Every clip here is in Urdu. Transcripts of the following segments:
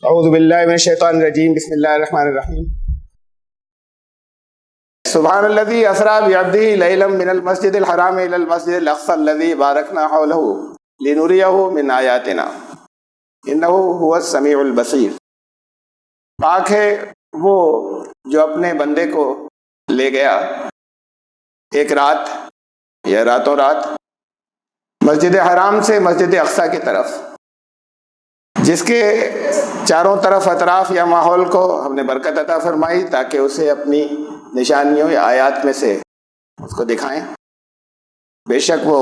اعوذ باللہ من الشیطان الرجیم بسم اللہ الرحمن الرحیم سبحان الذی اسریٰ بعبدہ لیلا من المسجد الحرام الی المسجد الاقصی الذی بارکنا حولہ لنریہ من آیاتنا انہ هو السمیع البصیر۔ پاک ہے وہ جو اپنے بندے کو لے گیا ایک رات یا راتوں رات مسجد حرام سے مسجد اقصی کی طرف، جس کے چاروں طرف اطراف یا ماحول کو ہم نے برکت عطا فرمائی تاکہ اسے اپنی نشانیوں یا آیات میں سے اس کو دکھائیں۔ بے شک وہ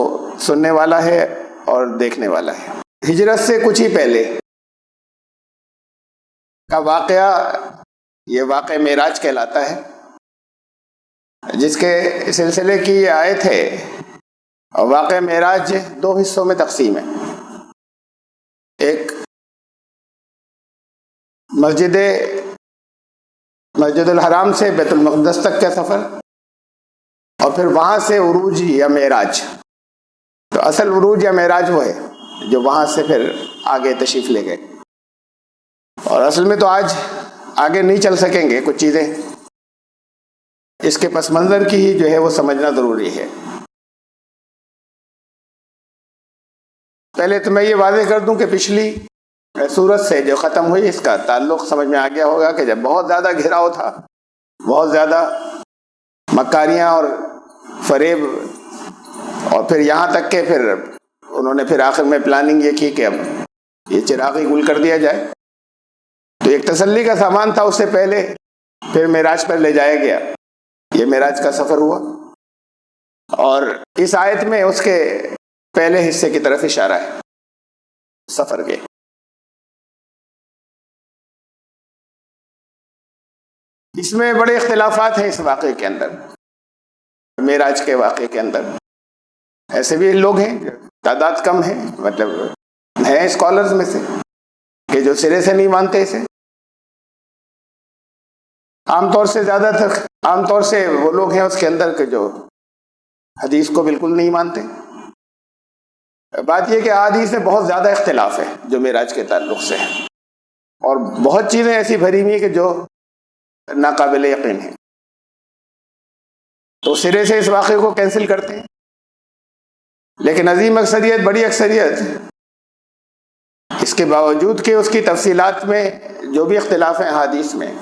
سننے والا ہے اور دیکھنے والا ہے۔ ہجرت سے کچھ ہی پہلے کا واقعہ یہ واقعہ معراج کہلاتا ہے، جس کے سلسلے کی یہ آیت ہے۔ اور واقعہ معراج دو حصوں میں تقسیم ہے، ایک مسجد الحرام سے بیت المقدس تک کا سفر، اور پھر وہاں سے عروج یا معراج۔ تو اصل عروج یا معراج وہ ہے جو وہاں سے پھر آگے تشریف لے گئے، اور اصل میں تو آج آگے نہیں چل سکیں گے، کچھ چیزیں اس کے پس منظر کی ہی جو ہے وہ سمجھنا ضروری ہے۔ پہلے تو میں یہ واضح کر دوں کہ پچھلی سورت سے جو ختم ہوئی اس کا تعلق سمجھ میں آ گیا ہوگا کہ جب بہت زیادہ گھیراؤ تھا، بہت زیادہ مکاریاں اور فریب، اور پھر یہاں تک کہ پھر انہوں نے پھر آخر میں پلاننگ یہ کی کہ اب یہ چراغی گل کر دیا جائے۔ تو ایک تسلی کا سامان تھا، اس سے پہلے پھر معراج پر لے جایا گیا، یہ معراج کا سفر ہوا، اور اس آیت میں اس کے پہلے حصے کی طرف اشارہ ہے سفر کے۔ اس میں بڑے اختلافات ہیں اس واقعے کے اندر، معراج کے واقعے کے اندر۔ ایسے بھی لوگ ہیں، تعداد کم ہے، مطلب ہیں اسکالرز میں سے کہ جو سرے سے نہیں مانتے اسے۔ عام طور سے وہ لوگ ہیں اس کے اندر کہ جو حدیث کو بالکل نہیں مانتے۔ بات یہ کہ احادیث میں بہت زیادہ اختلاف ہے جو معراج کے تعلق سے ہے، اور بہت چیزیں ایسی بھری ہوئی کہ جو ناقابل یقین ہے، تو سرے سے اس واقعے کو کینسل کرتے ہیں۔ لیکن عظیم اکثریت، بڑی اکثریت، اس کے باوجود کہ اس کی تفصیلات میں جو بھی اختلاف ہیں احادیث میں،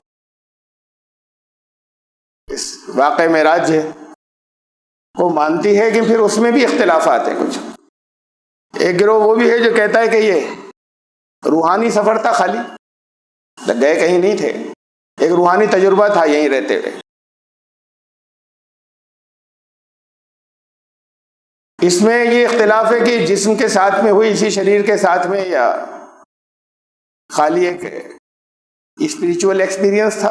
اس واقعہ معراج کو مانتی ہے کہ پھر اس میں بھی اختلافات ہیں کچھ۔ ایک گروہ وہ بھی ہے جو کہتا ہے کہ یہ روحانی سفر تھا، خالی گئے کہیں نہیں تھے، ایک روحانی تجربہ تھا یہیں رہتے ہوئے۔ اس میں یہ اختلاف ہے کہ جسم کے ساتھ میں ہوئی، اسی شریر کے ساتھ میں، یا خالی ایک اسپریچول ایکسپیرینس تھا۔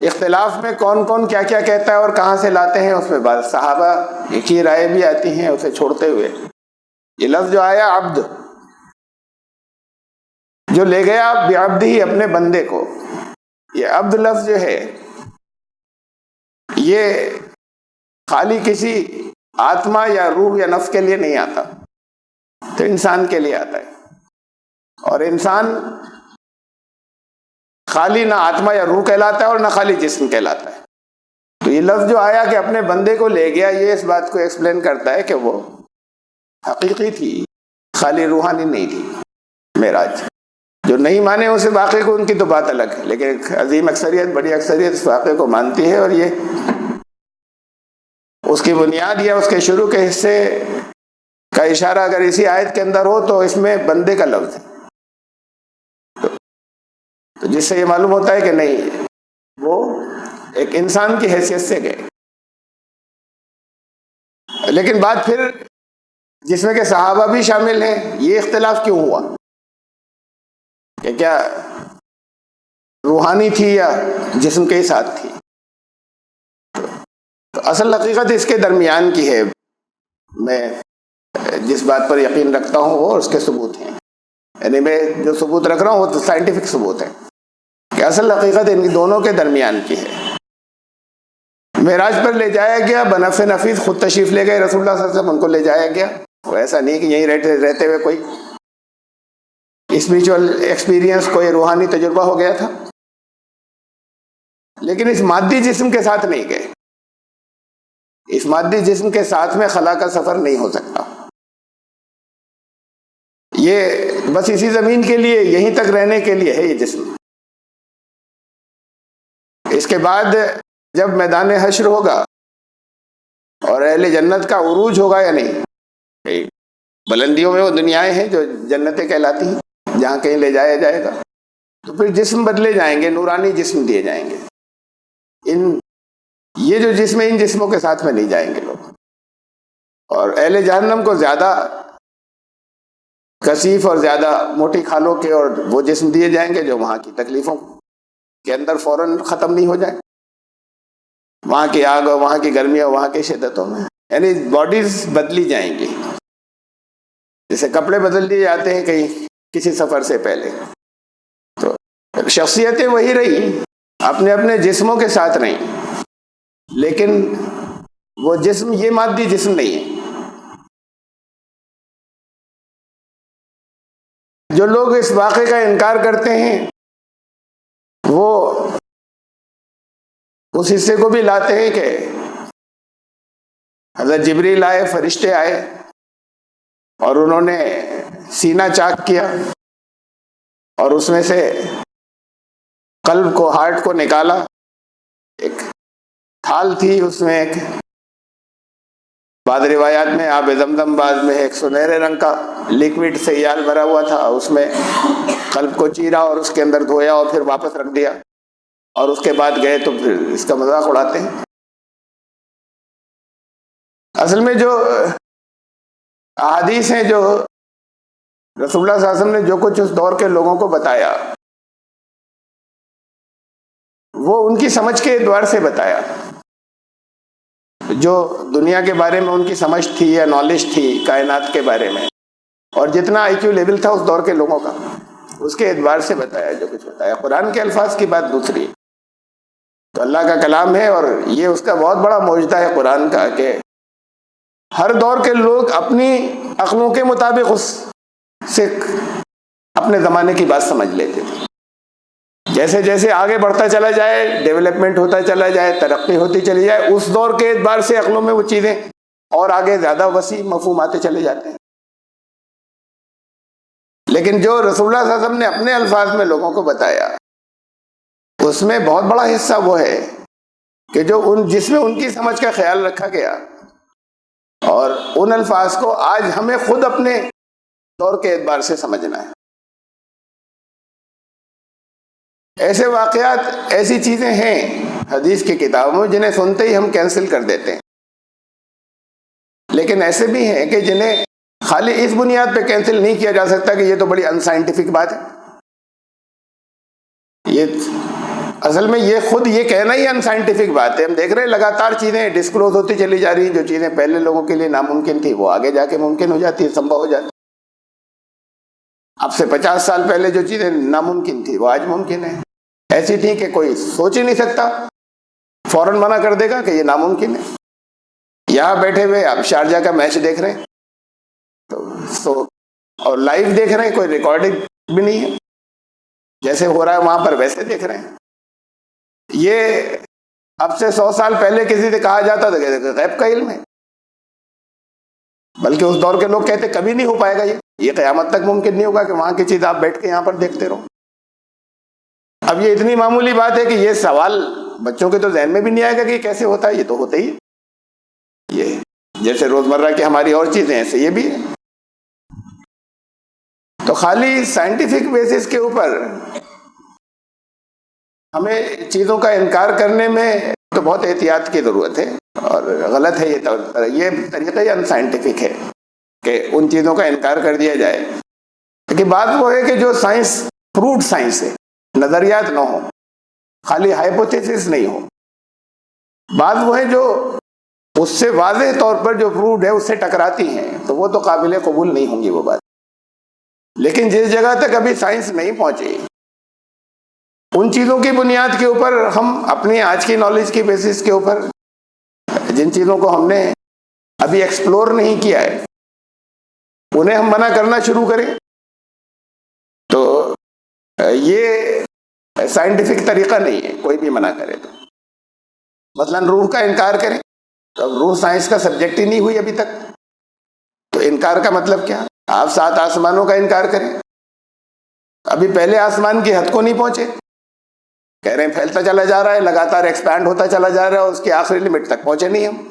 اختلاف میں کون کون کیا کیا کہتا ہے اور کہاں سے لاتے ہیں، اس میں بعض صحابہ ایک ہی رائے بھی آتی ہیں اسے چھوڑتے ہوئے۔ یہ لفظ جو آیا عبد، جو لے گیا بعبدہ ہی، اپنے بندے کو، یہ عبد لفظ جو ہے یہ خالی کسی آتما یا روح یا نفس کے لیے نہیں آتا، تو انسان کے لیے آتا ہے۔ اور انسان خالی نہ آتما یا روح کہلاتا ہے اور نہ خالی جسم کہلاتا ہے۔ تو یہ لفظ جو آیا کہ اپنے بندے کو لے گیا، یہ اس بات کو ایکسپلین کرتا ہے کہ وہ حقیقی تھی، خالی روحانی نہیں تھی معراج۔ جو نہیں مانے اسے واقعے کو، ان کی تو بات الگ ہے، لیکن ایک عظیم اکثریت، بڑی اکثریت اس واقعے کو مانتی ہے، اور یہ اس کی بنیاد یا اس کے شروع کے حصے کا اشارہ اگر اسی آیت کے اندر ہو تو اس میں بندے کا لفظ ہے، تو جس سے یہ معلوم ہوتا ہے کہ نہیں، وہ ایک انسان کی حیثیت سے گئے۔ لیکن بات پھر جس میں کہ صحابہ بھی شامل ہیں، یہ اختلاف کیوں ہوا کہ کیا روحانی تھی یا جسم کے ساتھ تھی؟ تو اصل حقیقت اس کے درمیان کی ہے۔ میں جس بات پر یقین رکھتا ہوں وہ اس کے ثبوت ہیں، یعنی میں جو ثبوت رکھ رہا ہوں وہ تو سائنٹیفک ثبوت ہے کہ اصل حقیقت ان دونوں کے درمیان کی ہے۔ معراج پر لے جایا گیا، بنفع نفیس خود تشریف لے گئے رسول اللہ صلی اللہ علیہ وسلم، ان کو لے جایا گیا۔ وہ ایسا نہیں کہ یہیں رہتے ہوئے کوئی اسپریچول ایکسپیرینس، کوئی روحانی تجربہ ہو گیا تھا، لیکن اس مادی جسم کے ساتھ نہیں گئے. اس مادی جسم کے ساتھ میں خلا کا سفر نہیں ہو سکتا. یہ بس اسی زمین کے لیے، یہیں تک رہنے کے لیے ہے یہ جسم. اس کے بعد جب میدان حشر ہوگا اور اہل جنت کا عروج ہوگا یا نہیں، بلندیوں میں وہ دنیایں ہیں جو جنتیں کہلاتی ہیں، جہاں کہیں لے جایا جائے گا، تو پھر جسم بدلے جائیں گے، نورانی جسم دیے جائیں گے. یہ جو جسم ہے، ان جسموں کے ساتھ میں نہیں جائیں گے لوگ. اور اہل جہنم کو زیادہ کثیف اور زیادہ موٹی کھالوں کے اور وہ جسم دیے جائیں گے جو وہاں کی تکلیفوں کے اندر فوراً ختم نہیں ہو جائے، وہاں کی آگ اور وہاں کی گرمی اور وہاں کی شدتوں میں. یعنی باڈیز بدلی جائیں گی، جیسے کپڑے بدل دیے جاتے ہیں کہیں کسی سفر سے پہلے. تو شخصیتیں وہی رہی، اپنے اپنے جسموں کے ساتھ نہیں، لیکن وہ جسم یہ مادی جسم نہیں ہے. جو لوگ اس واقعے کا انکار کرتے ہیں وہ اس حصے کو بھی لاتے ہیں کہ حضرت جبریل آئے، فرشتے آئے اور انہوں نے سینہ چاک کیا اور اس میں سے قلب کو، ہارٹ کو نکالا. ایک تھال تھی، اس میں ایک، بعض روایات میں آب زمزم، بعض میں ایک سنہرے رنگ کا لیکوڈ سیال بھرا ہوا تھا، اس میں قلب کو چیرا اور اس کے اندر دھویا اور پھر واپس رکھ دیا اور اس کے بعد گئے. تو پھر اس کا مذاق اڑاتے ہیں. اصل میں جو احادیث ہیں، جو رسول اللہ صلی اللہ علیہ وسلم نے جو کچھ اس دور کے لوگوں کو بتایا، وہ ان کی سمجھ کے اعتبار سے بتایا. جو دنیا کے بارے میں ان کی سمجھ تھی یا نالج تھی کائنات کے بارے میں، اور جتنا آئی کیو لیول تھا اس دور کے لوگوں کا، اس کے اعتبار سے بتایا جو کچھ بتایا. قرآن کے الفاظ کی بات دوسری، تو اللہ کا کلام ہے اور یہ اس کا بہت بڑا معجزہ ہے قرآن کا کہ ہر دور کے لوگ اپنی عقلوں کے مطابق اس سے اپنے زمانے کی بات سمجھ لیتے تھے. جیسے جیسے آگے بڑھتا چلا جائے، ڈیولپمنٹ ہوتا چلا جائے، ترقی ہوتی چلی جائے، اس دور کے اعتبار سے عقلوں میں وہ چیزیں اور آگے زیادہ وسیع مفہوم آتے چلے جاتے ہیں. لیکن جو رسول اللہ صلی اللہ علیہ وسلم نے اپنے الفاظ میں لوگوں کو بتایا، اس میں بہت بڑا حصہ وہ ہے کہ جو جس میں ان کی سمجھ کا خیال رکھا گیا، اور ان الفاظ کو آج ہمیں خود اپنے دور کے اعتبار سے سمجھنا ہے. ایسے واقعات، ایسی چیزیں ہیں حدیث کی کتابوں میں جنہیں سنتے ہی ہم کینسل کر دیتے ہیں، لیکن ایسے بھی ہیں کہ جنہیں خالی اس بنیاد پہ کینسل نہیں کیا جا سکتا کہ یہ تو بڑی انسائنٹیفک بات ہے. یہ اصل میں یہ خود یہ کہنا ہی انسائنٹیفک بات ہے. ہم دیکھ رہے ہیں لگاتار چیزیں ڈسکلوز ہوتی چلی جا رہی ہیں، جو چیزیں پہلے لوگوں کے لیے ناممکن تھی وہ آگے جا کے ممکن ہو جاتی ہے، سمبھو ہو جاتی. اب سے 50 سال پہلے جو چیزیں ناممکن تھی وہ آج ممکن ہے. ایسی تھی کہ کوئی سوچ ہی نہیں سکتا، فوراً منع کر دے گا کہ یہ ناممکن ہے. یہاں بیٹھے ہوئے آپ شارجہ کا میچ دیکھ رہے ہیں تو اور لائیو دیکھ رہے ہیں، کوئی ریکارڈنگ بھی نہیں ہے، جیسے ہو رہا ہے وہاں پر ویسے دیکھ رہے ہیں. یہ اب سے 100 سال پہلے کسی سے کہا جاتا تھا کہ غیب کا علم ہے، بلکہ اس دور کے لوگ کہتے کبھی نہیں ہو پائے گا، یہ قیامت تک ممکن نہیں ہوگا کہ وہاں کی چیز آپ بیٹھ کے یہاں پر دیکھتے رہو. اب یہ اتنی معمولی بات ہے کہ یہ سوال بچوں کے تو ذہن میں بھی نہیں آئے گا کہ یہ کیسے ہوتا ہے. یہ تو ہوتا ہی ہے، یہ جیسے روزمرہ کی ہماری اور چیزیں ایسے یہ بھی ہے. تو خالی سائنٹیفک بیسس کے اوپر ہمیں چیزوں کا انکار کرنے میں تو بہت احتیاط کی ضرورت ہے، اور غلط ہے یہ طریقہ ہی انسائنٹیفک ہے کہ ان چیزوں کا انکار کر دیا جائے. لیکن بات وہ ہے کہ جو سائنس پروڈ سائنس ہے، نظریات نہ ہو، خالی ہائپوتھیسس نہیں ہو. بات وہ ہے جو اس سے واضح طور پر جو پروڈ ہے اس سے ٹکراتی ہیں، تو وہ تو قابل قبول نہیں ہوں گی وہ بات. لیکن جس جگہ تک ابھی سائنس نہیں پہنچی، ان چیزوں کی بنیاد کے اوپر ہم اپنی آج کی نالج کی بیسس کے اوپر جن چیزوں کو ہم نے ابھی ایکسپلور نہیں کیا ہے انہیں ہم منع کرنا شروع کریں یہ سائنٹیفک طریقہ نہیں ہے کوئی بھی منع کرے تو. مثلاً روح کا انکار کرے تو اب روح سائنس کا سبجیکٹ ہی نہیں ہوئی ابھی تک, تو انکار کا مطلب کیا؟ آپ 7 آسمانوں کا انکار کریں, ابھی پہلے آسمان کی حد کو نہیں پہنچے, کہہ رہے ہیں پھیلتا چلا جا رہا ہے, لگاتار ایکسپینڈ ہوتا چلا جا رہا ہے, اور اس کی آخری لمٹ تک پہنچے نہیں ہم.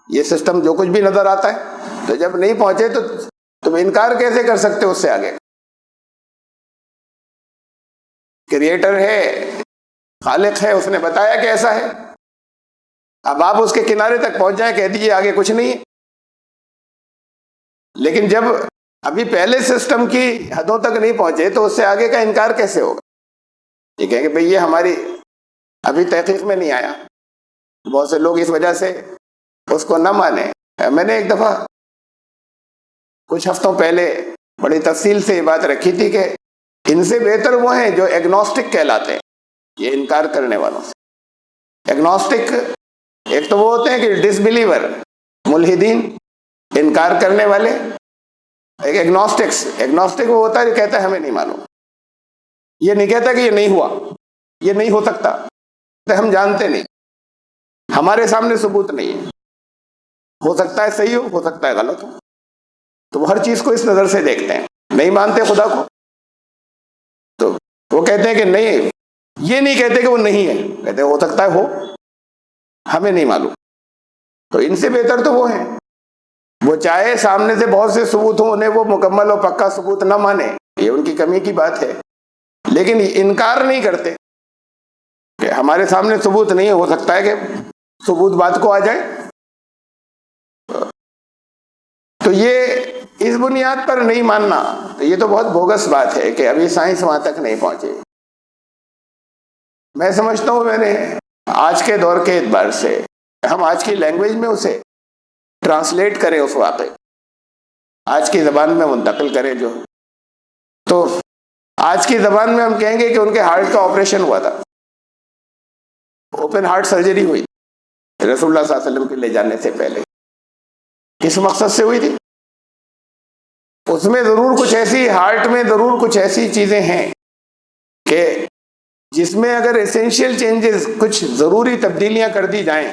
یہ سسٹم جو کچھ بھی نظر آتا ہے, تو جب نہیں پہنچے تو تم انکار کیسے کر سکتے ہو اس سے آگے؟ کریٹر ہے, خالق ہے, اس نے بتایا کہ ایسا ہے, اب آپ اس کے کنارے تک پہنچ جائیں, کہہ دیجیے آگے کچھ نہیں ہے. لیکن جب ابھی پہلے سسٹم کی حدوں تک نہیں پہنچے تو اس سے آگے کا انکار کیسے ہوگا؟ یہ کہیں کہ بھئی یہ ہماری ابھی تحقیق میں نہیں آیا. بہت سے لوگ اس وجہ سے اس کو نہ مانے. میں نے ایک دفعہ کچھ ہفتوں پہلے بڑی تفصیل سے یہ بات رکھی تھی کہ ان سے بہتر وہ ہیں جو ایگنوسٹک کہلاتے ہیں, یہ انکار کرنے والوں سے. ایگنوسٹک ایک تو وہ ہوتے ہیں کہ ڈس بلیور, ملحدین, انکار کرنے والے. ایک ایگنوسٹک وہ ہوتا ہے جو کہتا ہے ہمیں نہیں معلوم, یہ نہیں کہتا کہ یہ نہیں ہوا, یہ نہیں ہو سکتا, تو ہم جانتے نہیں, ہمارے سامنے ثبوت نہیں ہے, ہو سکتا ہے صحیح ہو سکتا ہے غلط ہو. تو وہ ہر چیز کو اس نظر سے دیکھتے ہیں, نہیں مانتے خدا کو, تو وہ کہتے ہیں کہ نہیں, یہ نہیں کہتے کہ وہ نہیں ہے, کہتے ہیں ہو سکتا ہے ہو, ہمیں نہیں معلوم. تو ان سے بہتر تو وہ ہیں, وہ چاہے سامنے سے بہت سے ثبوت ہوں, انہیں وہ مکمل اور پکا ثبوت نہ مانے, یہ ان کی کمی کی بات ہے, لیکن انکار نہیں کرتے کہ ہمارے سامنے ثبوت نہیں ہے, ہو سکتا ہے کہ ثبوت بات کو آ جائے. تو یہ اس بنیاد پر نہیں ماننا, تو یہ تو بہت بوگس بات ہے کہ ابھی سائنس وہاں تک نہیں پہنچی. میں سمجھتا ہوں میں نے آج کے دور کے اعتبار سے ہم آج کی لینگویج میں اسے ٹرانسلیٹ کریں, اس واقعے آج کی زبان میں منتقل کریں جو, تو آج کی زبان میں ہم کہیں گے کہ ان کے ہارٹ کا آپریشن ہوا تھا, اوپن ہارٹ سرجری ہوئی رسول اللہ صلی اللہ علیہ وسلم کے لے جانے سے پہلے. کس مقصد سے ہوئی تھی؟ اس میں ضرور کچھ ایسی, ہارٹ میں ضرور کچھ ایسی چیزیں ہیں کہ جس میں اگر ایسینشیل چینجز, کچھ ضروری تبدیلیاں کر دی جائیں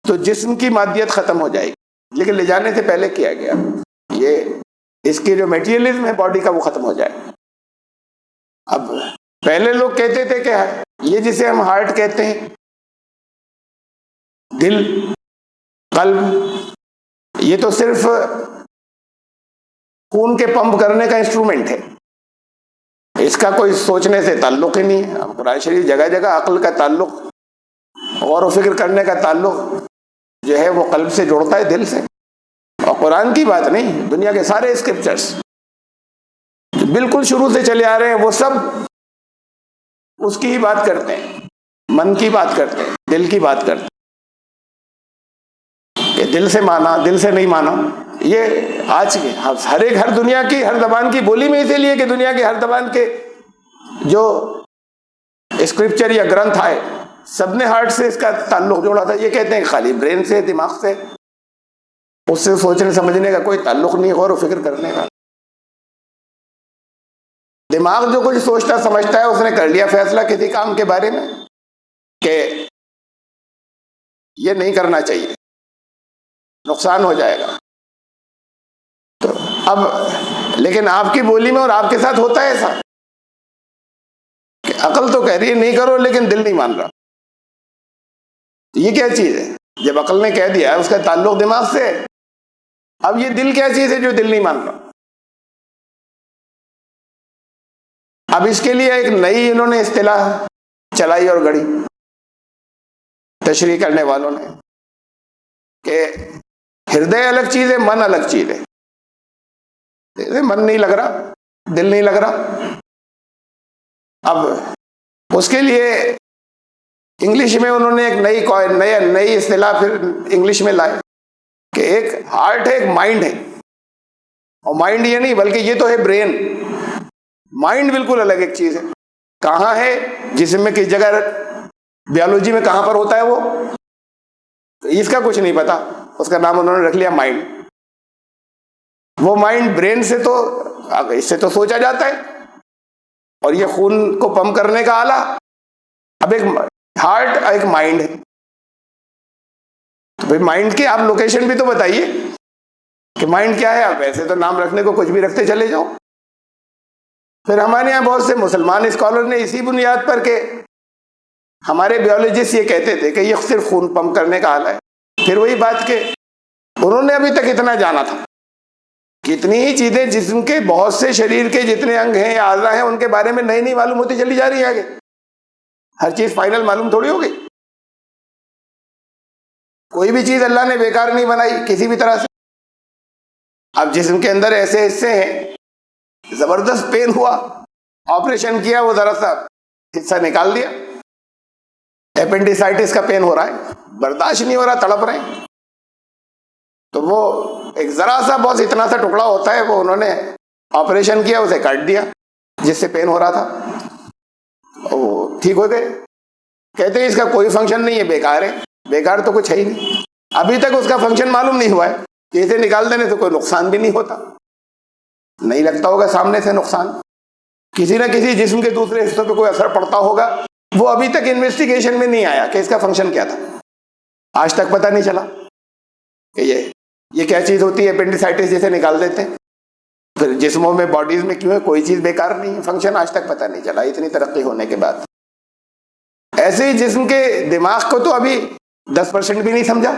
تو جسم کی مادیت ختم ہو جائے گی, لیکن لے جانے سے پہلے کیا گیا یہ اس کی جو میٹیریلزم ہے باڈی کا وہ ختم ہو جائے. اب پہلے لوگ کہتے تھے کہ یہ جسے ہم ہارٹ کہتے ہیں, دل, قلب, یہ تو صرف خون کے پمپ کرنے کا انسٹرومنٹ ہے, اس کا کوئی سوچنے سے تعلق ہی نہیں ہے. اب قرآن شریف جگہ جگہ عقل کا تعلق, غور و فکر کرنے کا تعلق جو ہے وہ قلب سے جوڑتا ہے, دل سے. اور قرآن کی بات نہیں, دنیا کے سارے اسکرپچرز جو بالکل شروع سے چلے آ رہے ہیں وہ سب اس کی ہی بات کرتے ہیں, من کی بات کرتے ہیں, دل کی بات کرتے ہیں, کہ دل سے مانا, دل سے نہیں مانا. یہ آج کی ہر ایک, ہر دنیا کی ہر زبان کی بولی میں اسی لیے کہ دنیا کی ہر زبان کے جو اسکرپچر یا گرنتھ آئے سب نے ہارٹ سے اس کا تعلق جوڑا تھا. یہ کہتے ہیں خالی برین سے, دماغ سے, اس سے سوچنے سمجھنے کا کوئی تعلق نہیں, غور و فکر کرنے کا. دماغ جو کچھ سوچتا سمجھتا ہے اس نے کر لیا فیصلہ کسی کام کے بارے میں کہ یہ نہیں کرنا چاہیے, نقصان ہو جائے گا. تو اب لیکن آپ کی بولی میں اور آپ کے ساتھ ہوتا ہے ایسا کہ عقل تو کہہ رہی ہے نہیں کرو لیکن دل نہیں مان رہا. یہ کیا چیز ہے؟ جب عقل نے کہہ دیا اس کا تعلق دماغ سے, اب یہ دل کیا چیز ہے جو دل نہیں مان رہا؟ اب اس کے لیے ایک نئی انہوں نے اصطلاح چلائی اور گڑی تشریح کرنے والوں نے کہ ہردے الگ چیز ہے, من الگ چیز ہے. من نہیں لگ رہا, دل نہیں لگ رہا. اب اس کے لیے انگلش میں انہوں نے ایک نئی اصطلاح پھر انگلش میں لائے کہ ایک ہارٹ ہے, ایک مائنڈ ہے. اور مائنڈ یہ نہیں بلکہ یہ تو ہے برین. مائنڈ بالکل الگ ایک چیز ہے. کہاں ہے جسم میں, کس جگہ, بیولوجی میں کہاں پر ہوتا ہے وہ, اس کا کچھ نہیں پتا, اس کا نام انہوں نے رکھ لیا مائنڈ. وہ مائنڈ برین سے تو, اس سے تو سوچا جاتا ہے, اور یہ خون کو پمپ کرنے کا آلہ. اب ایک ہارٹ ایک مائنڈ ہے، تو بھائی مائنڈ کی آپ لوکیشن بھی تو بتائیے کہ مائنڈ کیا ہے. آپ ایسے تو نام رکھنے کو کچھ بھی رکھتے چلے جاؤ. پھر ہمارے یہاں بہت سے مسلمان اسکالر نے اسی بنیاد پر کہ ہمارے بیولوجسٹ یہ کہتے تھے کہ یہ صرف خون پمپ کرنے کا آلہ ہے. پھر وہی بات کہ انہوں نے ابھی تک اتنا جانا تھا. کتنی ہی چیزیں جسم کے بہت سے شریر کے جتنے انگ ہیں یا اعضاء ہیں ان کے بارے میں نئی نئی معلوم ہوتی چلی جا رہی ہے آگے. ہر چیز فائنل معلوم تھوڑی ہوگی. کوئی بھی چیز اللہ نے بیکار نہیں بنائی کسی بھی طرح سے. اب جسم کے اندر ایسے حصے ہیں، زبردست پین ہوا، آپریشن کیا، وہ ذرا سا حصہ نکال دیا. اپینڈیسائٹس کا پین ہو رہا ہے، برداشت نہیں ہو رہا، تڑپ رہے ہیں. تو وہ ایک ذرا سا بہت اتنا سا ٹکڑا ہوتا ہے، وہ انہوں نے آپریشن کیا، اسے کاٹ دیا جس سے پین ہو رہا تھا، وہ ٹھیک ہو گئے. کہتے ہیں اس کا کوئی فنکشن نہیں ہے، بیکار ہے. بیکار تو کچھ ہے ہی نہیں. ابھی تک اس کا فنکشن معلوم نہیں ہوا ہے کہ اسے نکال دینے سے کوئی نقصان بھی نہیں ہوتا. نہیں لگتا ہوگا سامنے سے نقصان، کسی نہ کسی جسم کے دوسرے حصوں پہ کوئی اثر پڑتا ہوگا. وہ ابھی تک انویسٹیگیشن میں نہیں آیا کہ اس کا فنکشن کیا تھا. آج تک پتہ نہیں چلا کہ یہ کیا چیز ہوتی ہے اپینڈیسائٹس جسے نکال دیتے ہیں. پھر جسموں میں باڈیز میں کیوں ہے، کوئی چیز بیکار نہیں ہے، فنکشن آج تک پتہ نہیں چلا اتنی ترقی ہونے کے بعد. ایسے ہی جسم کے دماغ کو تو ابھی 10% بھی نہیں سمجھا.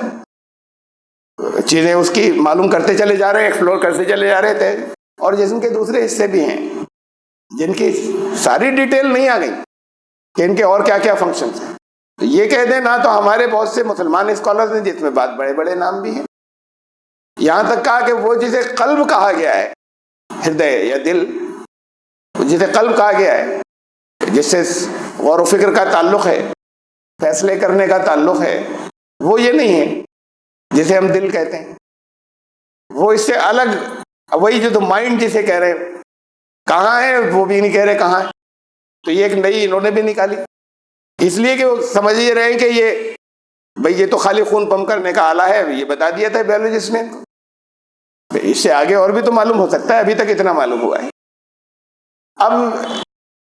چیزیں اس کی معلوم کرتے چلے جا رہے ہیں، ایکسپلور کرتے چلے جا رہے تھے. اور جسم کے دوسرے حصے بھی ہیں جن کی ساری ڈیٹیل نہیں آ گئی کہ ان کے اور کیا کیا فنکشنز ہیں. تو یہ کہہ دیں نا، تو ہمارے بہت سے مسلمان اسکالرز ہیں جس میں بات بڑے بڑے نام بھی ہیں. یہاں تک کہا کہ وہ جسے قلب کہا گیا ہے، ہردے یا دل، جسے قلب کہا گیا ہے، جس سے غور و فکر کا تعلق ہے، فیصلے کرنے کا تعلق ہے، وہ یہ نہیں ہے جسے ہم دل کہتے ہیں. وہ اس سے الگ، وہی جو تو مائنڈ جسے کہہ رہے ہیں، کہاں ہے وہ بھی نہیں کہہ رہے کہاں ہے. تو یہ ایک نئی انہوں نے بھی نکالی، اس لیے کہ وہ سمجھ یہ رہے ہیں کہ یہ بھئی یہ تو خالی خون پمپ کرنے کا آلہ ہے. یہ بتا دیا تھا بیولوجسٹ نے. اس سے آگے اور بھی تو معلوم ہو سکتا ہے، ابھی تک اتنا معلوم ہوا ہے. اب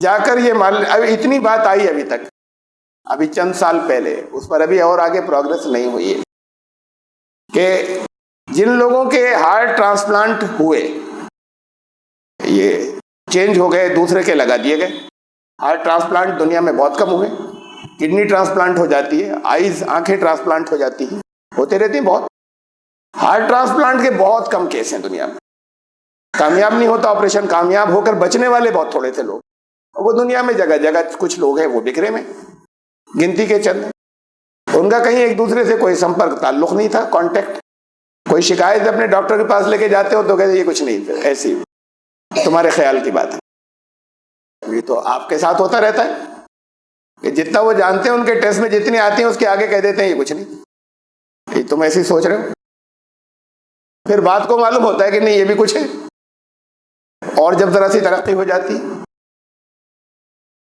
جا کر یہ اب اتنی بات آئی ابھی تک، ابھی چند سال پہلے، اس پر ابھی اور آگے پروگرس نہیں ہوئی ہے کہ جن لوگوں کے ہارٹ ٹرانسپلانٹ ہوئے، یہ چینج ہو گئے، دوسرے کے لگا دیے گئے. ہارٹ ٹرانسپلانٹ دنیا میں بہت کم ہوئے. کڈنی ٹرانسپلانٹ ہو جاتی ہے، آنکھیں ٹرانسپلانٹ ہو جاتی ہیں، ہوتے رہتی ہیں بہت. ہارٹ ٹرانسپلانٹ کے بہت کم کیس ہیں دنیا میں. کامیاب نہیں ہوتا آپریشن، کامیاب ہو کر بچنے والے بہت تھوڑے سے لوگ. وہ دنیا میں جگہ جگہ کچھ لوگ ہیں، وہ بکھرے میں گنتی کے چند. ان کا کہیں ایک دوسرے سے کوئی سمپرک تعلق نہیں تھا، کانٹیکٹ. کوئی شکایت اپنے ڈاکٹر کے پاس لے کے جاتے ہو تو کہتے یہ کچھ نہیں، ایسی تمہارے خیال کی بات ہے. یہ تو آپ کے ساتھ ہوتا رہتا ہے کہ جتنا وہ جانتے ہیں ان کے ٹیسٹ میں جتنی آتی ہیں اس کے آگے کہہ دیتے ہیں یہ کچھ نہیں، یہ تم ایسے ہی سوچ رہے ہو. پھر بات کو معلوم ہوتا ہے کہ نہیں یہ بھی کچھ ہے، اور جب ذرا سی ترقی ہو جاتی.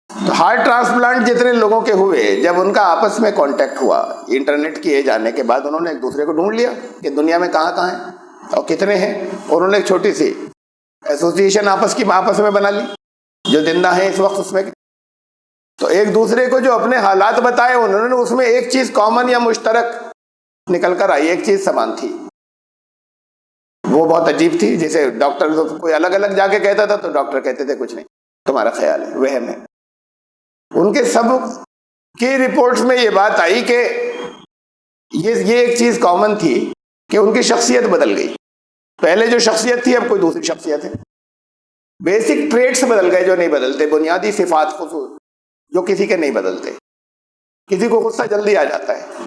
تو ہارٹ ٹرانسپلانٹ جتنے لوگوں کے ہوئے، جب ان کا آپس میں کانٹیکٹ ہوا انٹرنیٹ کی ایج آنے کے بعد، انہوں نے ایک دوسرے کو ڈھونڈ لیا کہ دنیا میں کہاں کہاں ہیں اور کتنے ہیں. انہوں نے ایک چھوٹی سی ایسوسیشن آپس میں بنا لی جو زندہ ہیں اس وقت اس میں. تو ایک دوسرے کو جو اپنے حالات بتائے، انہوں نے اس میں ایک چیز کامن یا مشترک نکل کر آئی، ایک چیز سامان تھی. وہ بہت عجیب تھی. جیسے ڈاکٹر کوئی الگ الگ جا کے کہتا تھا تو ڈاکٹر کہتے تھے کچھ نہیں، تمہارا خیال ہے، وہم ہے. ان کے سب کی رپورٹس میں یہ بات آئی کہ یہ ایک چیز کامن تھی کہ ان کی شخصیت بدل گئی. پہلے جو شخصیت تھی اب کوئی دوسری شخصیت ہے. بیسک ٹریٹس بدل گئے جو نہیں بدلتے، بنیادی صفات خصوص جو کسی کے نہیں بدلتے. کسی کو غصہ جلدی آ جاتا ہے،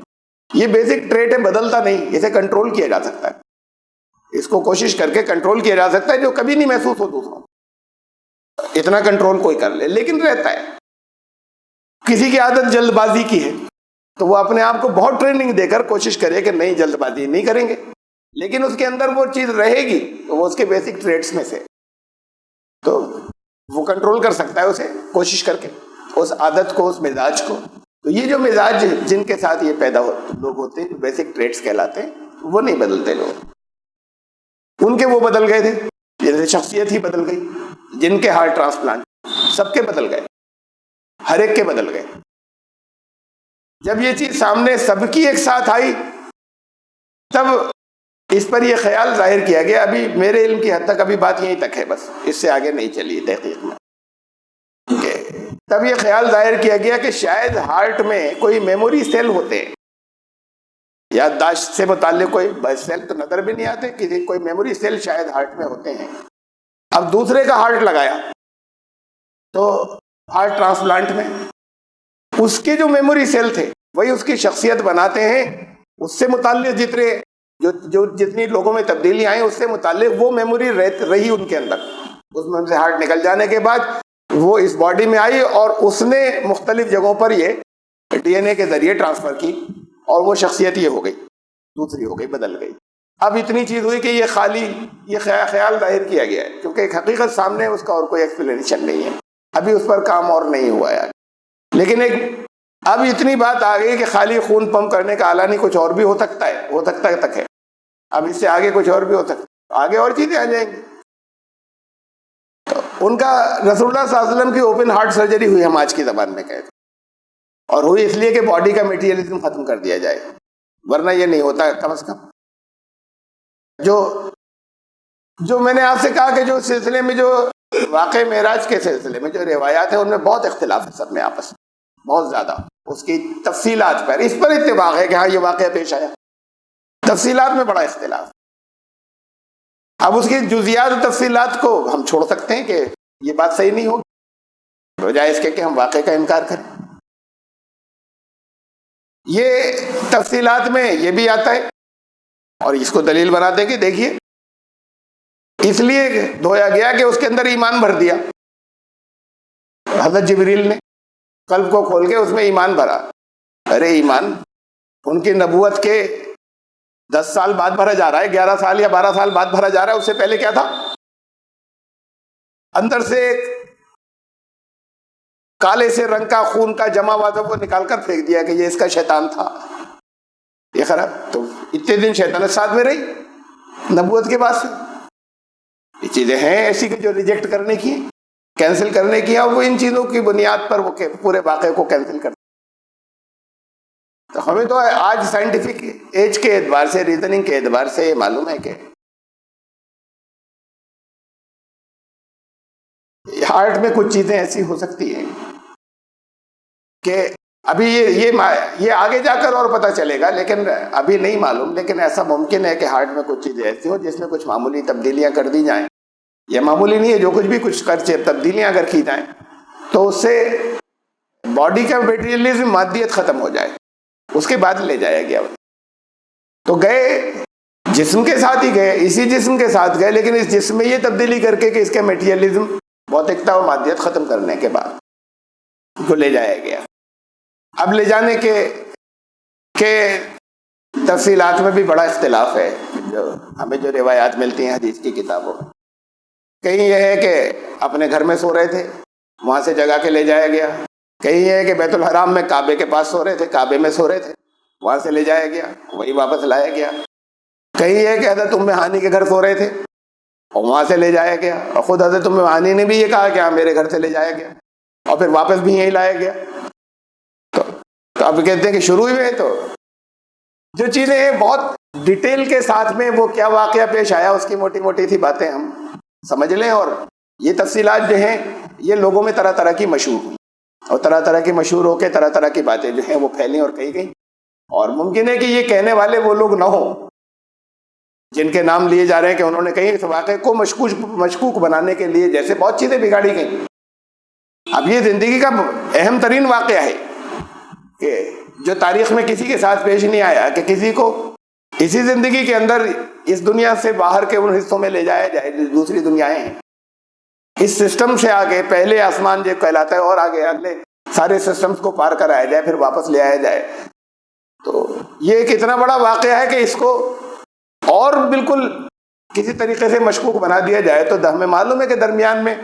یہ بیسک ٹریٹ ہے، بدلتا نہیں. اسے کنٹرول کیا جا سکتا ہے، اس کو کوشش کر کے کنٹرول کیا جا سکتا ہے، جو کبھی نہیں محسوس ہو دوسروں. اتنا کنٹرول کوئی کر لے، لیکن رہتا ہے. کسی کی عادت جلد بازی کی ہے تو وہ اپنے آپ کو بہت ٹریننگ دے کر کوشش کرے کہ نہیں جلد بازی نہیں کریں گے، لیکن اس کے اندر وہ چیز رہے گی، تو وہ اس کے بیسک ٹریٹس میں سے، تو وہ کنٹرول کر سکتا ہے اسے کوشش کر کے، اس عادت کو، اس مزاج کو. تو یہ جو مزاج جن کے ساتھ یہ پیدا لوگ ہوتے ہیں، بیسک ٹریٹس کہلاتے ہیں، وہ نہیں بدلتے لوگ. ان کے وہ بدل گئے تھے، جیسے شخصیت ہی بدل گئی. جن کے ہارٹ ٹرانسپلانٹ سب کے بدل گئے، ہر ایک کے بدل گئے۔ جب یہ چیز سامنے سب کی ایک ساتھ آئی تب اس پر یہ خیال ظاہر کیا گیا، ابھی میرے علم کی حد تک ابھی بات یہیں تک ہے، بس اس سے آگے نہیں چلی تحقیق میں، تب یہ خیال ظاہر کیا گیا کہ شاید ہارٹ میں کوئی میموری سیل ہوتے ہیں، یادداشت سے متعلق کوئی سیل تو نظر بھی نہیں آتے، کسی کوئی میموری سیل شاید ہارٹ میں ہوتے ہیں۔ اب دوسرے کا ہارٹ لگایا تو ہارٹ ٹرانسپلانٹ میں اس کے جو میموری سیل تھے وہی اس کی شخصیت بناتے ہیں، اس سے متعلق جتنی لوگوں میں تبدیلیاں آئیں اس سے متعلق وہ میموری رہی ان کے اندر، اس میں سے ہارٹ نکل جانے کے بعد وہ اس باڈی میں آئی اور اس نے مختلف جگہوں پر یہ ڈی این اے کے ذریعے ٹرانسفر کی اور وہ شخصیت یہ ہو گئی، دوسری ہو گئی، بدل گئی۔ اب اتنی چیز ہوئی کہ یہ خیال ظاہر کیا گیا ہے، کیونکہ ایک حقیقت سامنے ہے، اس کا اور کوئی ایکسپلینیشن نہیں ہے، ابھی اس پر کام اور نہیں ہوا ہے۔ لیکن اب اتنی بات آ گئی کہ خالی خون پمپ کرنے کا آلہ نہیں، کچھ اور بھی ہو سکتا ہے تک ہے، اب اس سے آگے کچھ اور بھی ہو سکتا ہے، آگے اور چیزیں آ جائیں گی۔ ان کا رسول اللہ صلی اللہ علیہ وسلم کی اوپن ہارٹ سرجری ہوئی، ہم آج کی زبان میں کہتے ہیں، اور ہوئی اس لیے کہ باڈی کا میٹیریلزم ختم کر دیا جائے، ورنہ یہ نہیں ہوتا کم از کم۔ جو میں نے آپ سے کہا کہ جو سلسلے میں جو واقع معراج کے سلسلے میں جو روایات ہیں ان میں بہت اختلاف ہے سب میں آپس میں، بہت زیادہ، اس کی تفصیلات پر، اس پر اتفاق ہے کہ ہاں یہ واقعہ پیش آیا، تفصیلات میں بڑا اختلاف۔ اب اس کی جزیات و تفصیلات کو ہم چھوڑ سکتے ہیں کہ یہ بات صحیح نہیں ہوگی، بجائے اس کے کہ ہم واقعے کا انکار کریں۔ یہ تفصیلات میں یہ بھی آتا ہے اور اس کو دلیل بناتے کہ دیکھیے اس لیے دھویا گیا کہ اس کے اندر ایمان بھر دیا، حضرت جبریل نے قلب کو کھول کے اس میں ایمان بھرا۔ ارے ایمان ان کی نبوت کے 10 سال بعد بھرا جا رہا ہے، 11 سال یا 12 سال بعد بھرا جا رہا ہے، اس سے پہلے کیا تھا؟ اندر سے ایک کالے سے رنگ کا خون کا جمع ہوا تھا، وہ نکال کر پھینک دیا کہ یہ اس کا شیطان تھا، یہ خراب۔ تو اتنے دن شیطانت ساتھ میں رہی نبوت کے بعد سے۔ یہ چیزیں ہیں ایسی کہ جو ریجیکٹ کرنے کی، کینسل کرنے کی، اور وہ ان چیزوں کی بنیاد پر وہ پورے واقعے کو کینسل کرتے۔ تو ہمیں تو آج سائنٹیفک ایج کے اعتبار سے، ریزننگ کے اعتبار سے یہ معلوم ہے کہ ہارٹ میں کچھ چیزیں ایسی ہو سکتی ہیں کہ ابھی یہ آگے جا کر اور پتہ چلے گا، لیکن ابھی نہیں معلوم، لیکن ایسا ممکن ہے کہ ہارٹ میں کچھ چیزیں ایسی ہوں جس میں کچھ معمولی تبدیلیاں کر دی جائیں، یا معمولی نہیں ہے، جو کچھ بھی کچھ تبدیلیاں اگر کی جائیں تو اس سے باڈی کا میٹیریلزم، مادیت ختم ہو جائے، اس کے بعد لے جایا گیا۔ تو گئے جسم کے ساتھ ہی گئے، اسی جسم کے ساتھ گئے، لیکن اس جسم میں یہ تبدیلی کر کے کہ اس کے میٹیریلزم، بھوتکتا و مادیت ختم کرنے کے بعد کو لے جایا گیا۔ اب لے جانے کے تفصیلات میں بھی بڑا اختلاف ہے، جو ہمیں جو روایات ملتی ہیں حدیث کی کتابوں میں۔ کہیں یہ ہے کہ اپنے گھر میں سو رہے تھے، وہاں سے جگا کے لے جایا گیا، کہیں یہ ہے کہ بیت الحرام میں کعبے کے پاس سو رہے تھے، کعبے میں سو رہے تھے، وہاں سے لے جایا گیا، وہی واپس لایا گیا، کہیں یہ ہے کہ حضرت ام ہانی کے گھر سو رہے تھے اور وہاں سے لے جایا گیا، اور خود حضرت ام ہانی نے بھی یہ کہا کہ ہاں میرے گھر سے لے جایا گیا، اور پھر واپس بھی یہیں لایا گیا۔ تو اب کہتے ہیں کہ شروع ہی میں تو جو چیزیں ہیں بہت ڈیٹیل کے ساتھ میں وہ کیا واقعہ پیش آیا، اس کی موٹی موٹی سی باتیں ہم سمجھ لیں، اور یہ تفصیلات جو ہیں یہ لوگوں میں طرح طرح کی مشہور ہوئی، اور طرح طرح کی مشہور ہو کے طرح طرح کی باتیں جو ہیں وہ پھیلی اور کہی گئی، اور ممکن ہے کہ یہ کہنے والے وہ لوگ نہ ہوں جن کے نام لیے جا رہے ہیں کہ انہوں نے کہیں اس واقعے کو مشکوک بنانے کے لیے جیسے بہت چیزیں بگاڑی گئیں۔ اب یہ زندگی کا اہم ترین واقعہ ہے کہ جو تاریخ میں کسی کے ساتھ پیش نہیں آیا، کہ کسی کو اسی زندگی کے اندر اس دنیا سے باہر کے ان حصوں میں لے جایا جائے جو دوسری دنیایں ہیں، اس سسٹم سے آگے پہلے آسمان جو کہلاتا ہے اور آگے اگلے سارے سسٹمز کو پار کرایا جائے، پھر واپس لے آیا جائے۔ تو یہ ایک اتنا بڑا واقعہ ہے کہ اس کو اور بالکل کسی طریقے سے مشکوک بنا دیا جائے تو ہمیں معلوم ہے کہ درمیان میں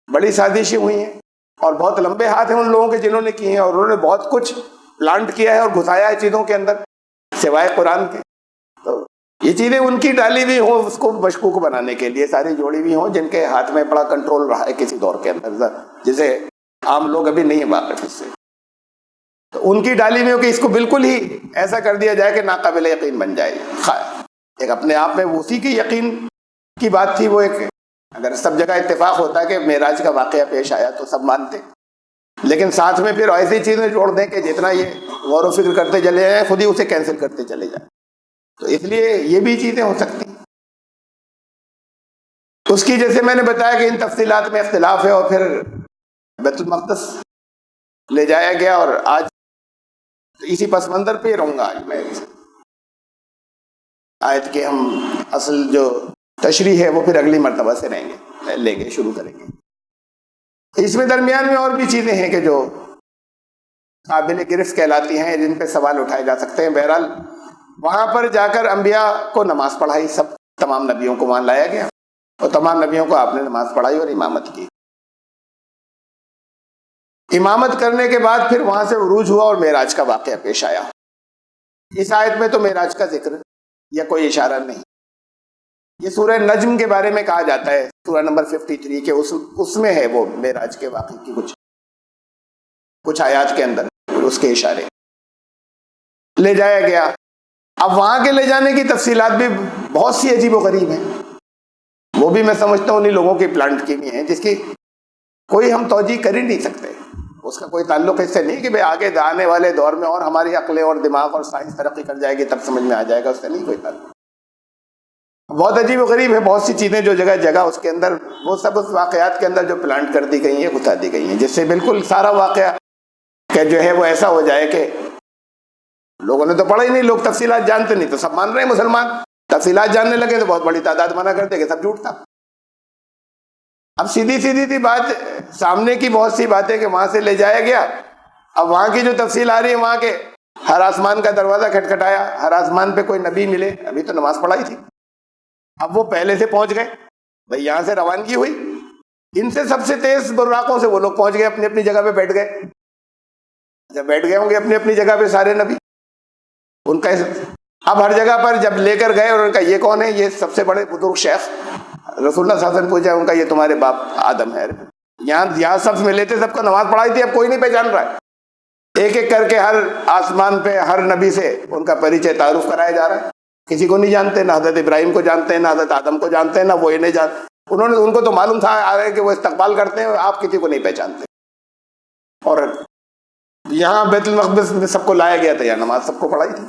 بڑی سازشیں ہوئی ہیں اور بہت لمبے ہاتھ ہیں ان لوگوں کے جنہوں نے کیے ہیں، اور انہوں نے بہت کچھ پلانٹ کیا ہے اور گھسایا ہے چیزوں کے اندر سوائے قرآن کے۔ تو یہ چیزیں ان کی ڈالی ہوئی ہوں اس کو مشکوک بنانے کے لیے، ساری جوڑی ہوئی ہوں جن کے ہاتھ میں بڑا کنٹرول رہا ہے کسی دور کے اندر، جسے عام لوگ ابھی نہیں ہیں واقف اس سے، تو ان کی ڈالی ہوئی ہو کہ اس کو بالکل ہی ایسا کر دیا جائے کہ ناقابل یقین بن جائے۔ ایک اپنے آپ میں اسی کی یقین کی بات تھی، وہ ایک اگر سب جگہ اتفاق ہوتا کہ معراج کا واقعہ پیش آیا تو سب مانتے، لیکن ساتھ میں پھر ایسی چیزیں جوڑ دیں کہ جتنا یہ غور و فکر کرتے چلے جائیں خود ہی اسے کینسل کرتے چلے جائیں، تو اس لیے یہ بھی چیزیں ہو سکتی ہیں۔ اس کی جیسے میں نے بتایا کہ ان تفصیلات میں اختلاف ہے، اور پھر بیت المقدس لے جایا گیا، اور آج اسی پس منظر پہ رہوں گا آج میں آیت کے ہم اصل جو تشریح ہے وہ پھر اگلی مرتبہ سے لیں گے شروع کریں گے۔ اس میں درمیان میں اور بھی چیزیں ہیں کہ جو قابل گرفت کہلاتی ہیں، جن پہ سوال اٹھائے جا سکتے ہیں۔ بہرحال وہاں پر جا کر انبیاء کو نماز پڑھائی، تمام نبیوں کو وہاں لایا گیا، اور تمام نبیوں کو آپ نے نماز پڑھائی اور امامت کی۔ امامت کرنے کے بعد پھر وہاں سے عروج ہوا اور معراج کا واقعہ پیش آیا۔ اس آیت میں تو معراج کا ذکر یا کوئی اشارہ نہیں، یہ سورہ نجم کے بارے میں کہا جاتا ہے، سورہ نمبر 53 کے اس میں ہے وہ معراج کے واقعے کی کچھ آیات کے اندر اس کے اشارے۔ لے جایا گیا، اب وہاں کے لے جانے کی تفصیلات بھی بہت سی عجیب و غریب ہیں، وہ بھی میں سمجھتا ہوں انہیں لوگوں کی پلانٹ کی بھی ہیں، جس کی کوئی ہم توجیہ کر ہی نہیں سکتے۔ اس کا کوئی تعلق اس سے نہیں کہ آگے آنے والے دور میں اور ہماری عقلیں اور دماغ اور سائنس ترقی کر جائے گی تب سمجھ میں آ جائے گا، اس سے نہیں کوئی تعلق۔ بہت عجیب و غریب ہے، بہت سی چیزیں جو جگہ جگہ اس کے اندر، وہ سب اس واقعات کے اندر جو پلانٹ کر دی گئی ہیں، گھسا دی گئی ہیں، جس سے بالکل سارا واقعہ کہ جو ہے وہ ایسا ہو جائے کہ لوگوں نے تو پڑھا ہی نہیں، لوگ تفصیلات جانتے نہیں تو سب مان رہے ہیں مسلمان، تفصیلات جاننے لگے تو بہت بڑی تعداد منع کرتے کہ سب جھوٹ تھا۔ اب سیدھی سی بات سامنے کی بہت سی باتیں کہ وہاں سے لے جایا گیا، اب وہاں کی جو تفصیل آ رہی ہے، وہاں کے ہر آسمان کا دروازہ کھٹکھٹایا، ہر آسمان پہ کوئی نبی ملے، ابھی تو نماز پڑھائی تھی، اب وہ پہلے سے پہنچ گئے، بھئی یہاں سے روانگی ہوئی، ان سے سب سے تیز براقوں سے وہ لوگ پہنچ گئے، اپنی اپنی جگہ پہ بیٹھ گئے۔ جب بیٹھ گئے ہوں گے اپنی اپنی جگہ پہ سارے نبی، ان کا اب ہر جگہ پر جب لے کر گئے، اور ان کا یہ کون ہے؟ یہ سب سے بڑے بزرگ شیخ رسول اللہ صلی اللہ علیہ وسلم پوچھا، ان کا یہ تمہارے باپ آدم ہے۔ یہاں سب ملے تھے، سب کو نماز پڑھائی تھی، اب کوئی نہیں پہچان رہا ہے، ایک ایک کر کے ہر آسمان پہ ہر نبی سے ان کا پریچے تعارف کرایا جا رہا ہے، کسی کو نہیں جانتے، نہ حضرت ابراہیم کو جانتے ہیں، نہ حضرت آدم کو جانتے ہیں، نہ وہ انہیں جانتے، ان کو تو معلوم تھا آ رہے کہ وہ استقبال کرتے ہیں، آپ کسی کو نہیں پہچانتے۔ اور یہاں بیت المقدس میں سب کو لایا گیا تھا، یہاں نماز سب کو پڑھائی تھی،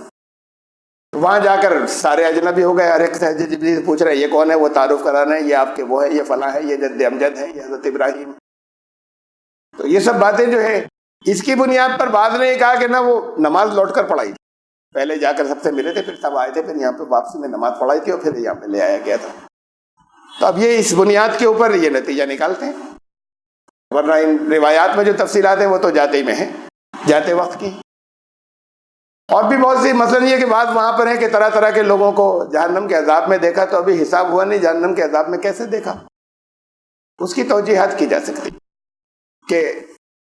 وہاں جا کر سارے اجنبی ہو گئے، ہر ایک سے جبریل پوچھ رہے ہیں یہ کون ہے، وہ تعارف کرا رہے ہیں، یہ آپ کے وہ ہے، یہ فلاں ہے، یہ جد امجد ہے، یہ حضرت ابراہیم۔ تو یہ سب باتیں جو ہے اس کی بنیاد پر بعد نے یہ کہا کہ نہ وہ نماز لوٹ کر پڑھائی تھی، پہلے جا کر سب سے ملے تھے، پھر سب آئے تھے، پھر یہاں پہ واپسی میں نماز پڑھائی تھی، اور پھر یہاں پہ لے آیا گیا تھا۔ تو اب یہ اس بنیاد کے اوپر یہ نتیجہ نکالتے ہیں، ورنہ ان روایات میں جو تفصیلات ہیں وہ تو جاتے ہی میں ہیں، جاتے وقت کی۔ اور بھی بہت سی، مثلا یہ کہ بات وہاں پر ہے کہ طرح طرح کے لوگوں کو جہنم کے عذاب میں دیکھا، تو ابھی حساب ہوا نہیں، جہنم کے عذاب میں کیسے دیکھا، اس کی توجیحات کی جا سکتی کہ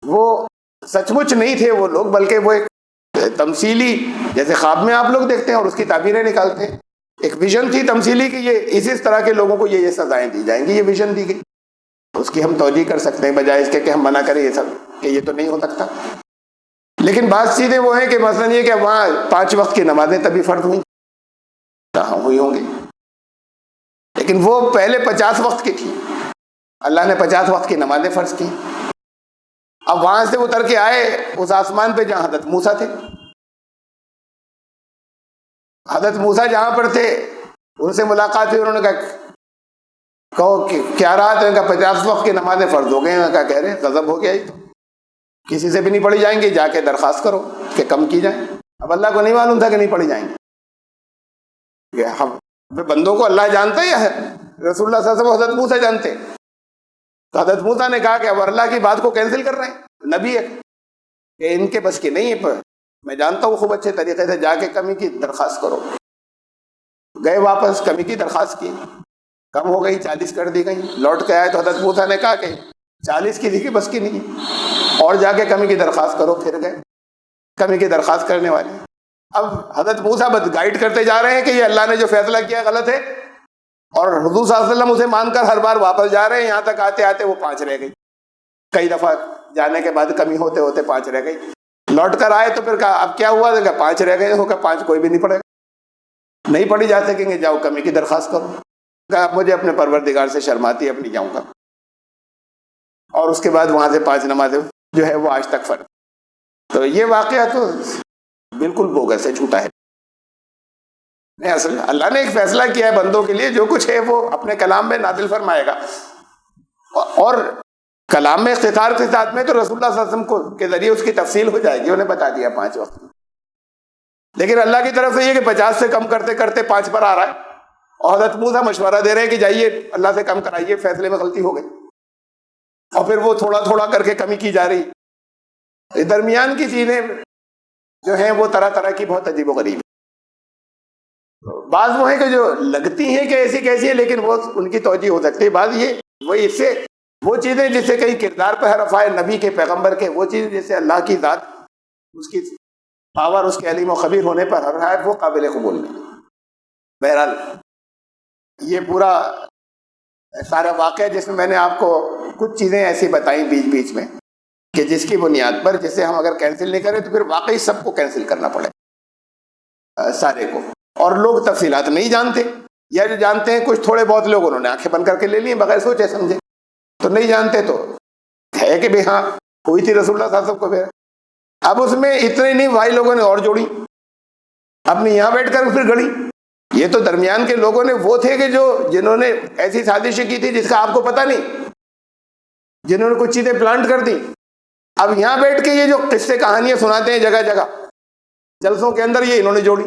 وہ سچ مچ نہیں تھے وہ لوگ، بلکہ وہ ایک تمثیلی، جیسے خواب میں آپ لوگ دیکھتے ہیں اور اس کی تعبیریں نکالتے ہیں، ایک ویژن تھی تمثیلی کہ یہ اس طرح کے لوگوں کو یہ سزائیں دی جائیں گی، یہ ویژن دی گئی، اس کی ہم توجیح کر سکتے ہیں، بجائے اس کے کہ ہم منع کریں یہ سب کہ یہ تو نہیں ہو سکتا۔ لیکن بعض چیزیں وہ ہیں کہ مثلا یہ کہ وہاں 5 وقت کی نمازیں تبھی فرض ہوئیں، کہاں ہوئی ہوں گی، لیکن وہ پہلے 50 وقت کی تھی، اللہ نے 50 وقت کی نمازیں فرض کی۔ اب وہاں سے اتر کے آئے اس آسمان پہ جہاں حضرت موسیٰ تھے، حضرت موسیٰ جہاں پر تھے ان سے ملاقات ہوئی، انہوں نے کہو کہ کیا رہا تھا، 50 وقت کی نمازیں فرض ہو گئے ہیں، کہہ رہے ہیں غضب ہو گیا، ہی تو کسی سے بھی نہیں پڑھی جائیں گی، جا کے درخواست کرو کہ کم کی جائیں۔ اب اللہ کو نہیں معلوم تھا کہ نہیں پڑھی جائیں گی، ہم بندوں کو اللہ جانتا ہے یا رسول اللہ صلی اللہ علیہ وسلم حضرت موسیٰ جانتے؟ تو حضرت موسیٰ نے کہا کہ اب اللہ کی بات کو کینسل کر رہے ہیں، نبی ہے کہ ان کے بس کی نہیں ہے، میں جانتا ہوں خوب اچھے طریقے سے، جا کے کمی کی درخواست کرو۔ گئے واپس، کمی کی درخواست کی، کم ہو گئی، 40 کر دی گئی، لوٹ کے آئے تو حضرت موسیٰ نے کہا کہ 40 کی دیکھی بس کی نہیں، اور جا کے کمی کی درخواست کرو، پھر گئے کمی کی درخواست کرنے والے۔ اب حضرت موسیٰ بس گائیڈ کرتے جا رہے ہیں کہ یہ اللہ نے جو فیصلہ کیا غلط ہے، اور حضور صلی اللہ علیہ وسلم اسے مان کر ہر بار واپس جا رہے ہیں، یہاں تک آتے آتے وہ 5 رہ گئی، کئی دفعہ جانے کے بعد کمی ہوتے ہوتے 5 رہ گئی، لوٹ کر آئے تو پھر کہا اب کیا ہوا؟ کہ 5 رہ گئے، ہو کہ 5 کوئی بھی نہیں پڑے گا، نہیں پڑھی جا سکیں گے، جاؤ کمی کی درخواست کرو۔ کہا اب مجھے اپنے پروردگار سے شرماتی ہے، اب نہیں جاؤں گا، اور اس کے بعد وہاں سے 5 نمازیں جو ہے وہ آج تک فرض۔ تو یہ واقعہ تو بالکل بوگس ہے، جھوٹا ہے۔ نہیں، اصل اللہ نے ایک فیصلہ کیا ہے بندوں کے لیے، جو کچھ ہے وہ اپنے کلام میں نازل فرمائے گا، اور کلام میں اختصار کے ساتھ میں تو رسول اللہ صلی اللہ علیہ وسلم کے ذریعے اس کی تفصیل ہو جائے گی، انہیں بتا دیا 5 وقت میں۔ لیکن اللہ کی طرف سے یہ کہ 50 سے کم کرتے کرتے 5 پر آ رہا ہے، اور حضرت موسیٰ مشورہ دے رہے ہیں کہ جائیے اللہ سے کم کرائیے، فیصلے میں غلطی ہو گئی، اور پھر وہ تھوڑا تھوڑا کر کے کمی کی جا رہی۔ درمیان کی چیزیں جو ہیں وہ طرح طرح کی بہت عجیب و غریب، بعض وہ ہیں کہ جو لگتی ہیں کہ ایسی کیسی ہے، لیکن وہ ان کی توجہ ہو سکتی ہے، بعض یہ وہی اس سے وہ چیزیں جس سے کئی کردار پہ حرف آئے نبی کے، پیغمبر کے، وہ چیز جیسے اللہ کی ذات، اس کی پاور، اس کے علیم و خبیر ہونے پر حرف آئے، وہ قابل قبول نہیں۔ بہرحال یہ پورا سارا واقعہ جس میں نے آپ کو کچھ چیزیں ایسی بتائیں بیچ بیچ میں کہ جس کی بنیاد پر جسے ہم اگر کینسل نہیں کریں تو پھر واقعی سب کو کینسل کرنا پڑے، سارے کو، اور لوگ تفصیلات نہیں جانتے، یا جو جانتے ہیں کچھ تھوڑے بہت لوگ انہوں نے آنکھیں بند کر کے لے لی بغیر سوچے سمجھے، تو نہیں جانتے تو ہے کہ بھائی ہاں ہوئی تھی رسول اللہ صلی اللہ علیہ وسلم کو پھر۔ اب اس میں اتنے نہیں، بھائی لوگوں نے اور جوڑی، اپنے یہاں بیٹھ کر پھر گڑی۔ یہ تو درمیان کے لوگوں نے وہ تھے کہ جنہوں نے ایسی سازشیں کی تھی جس کا آپ کو پتہ نہیں، جنہوں نے کچھ چیزیں پلانٹ کر دی۔ اب یہاں بیٹھ کے یہ جو قصے کہانیاں سناتے ہیں جگہ جگہ جلسوں کے اندر، یہ انہوں نے جوڑی،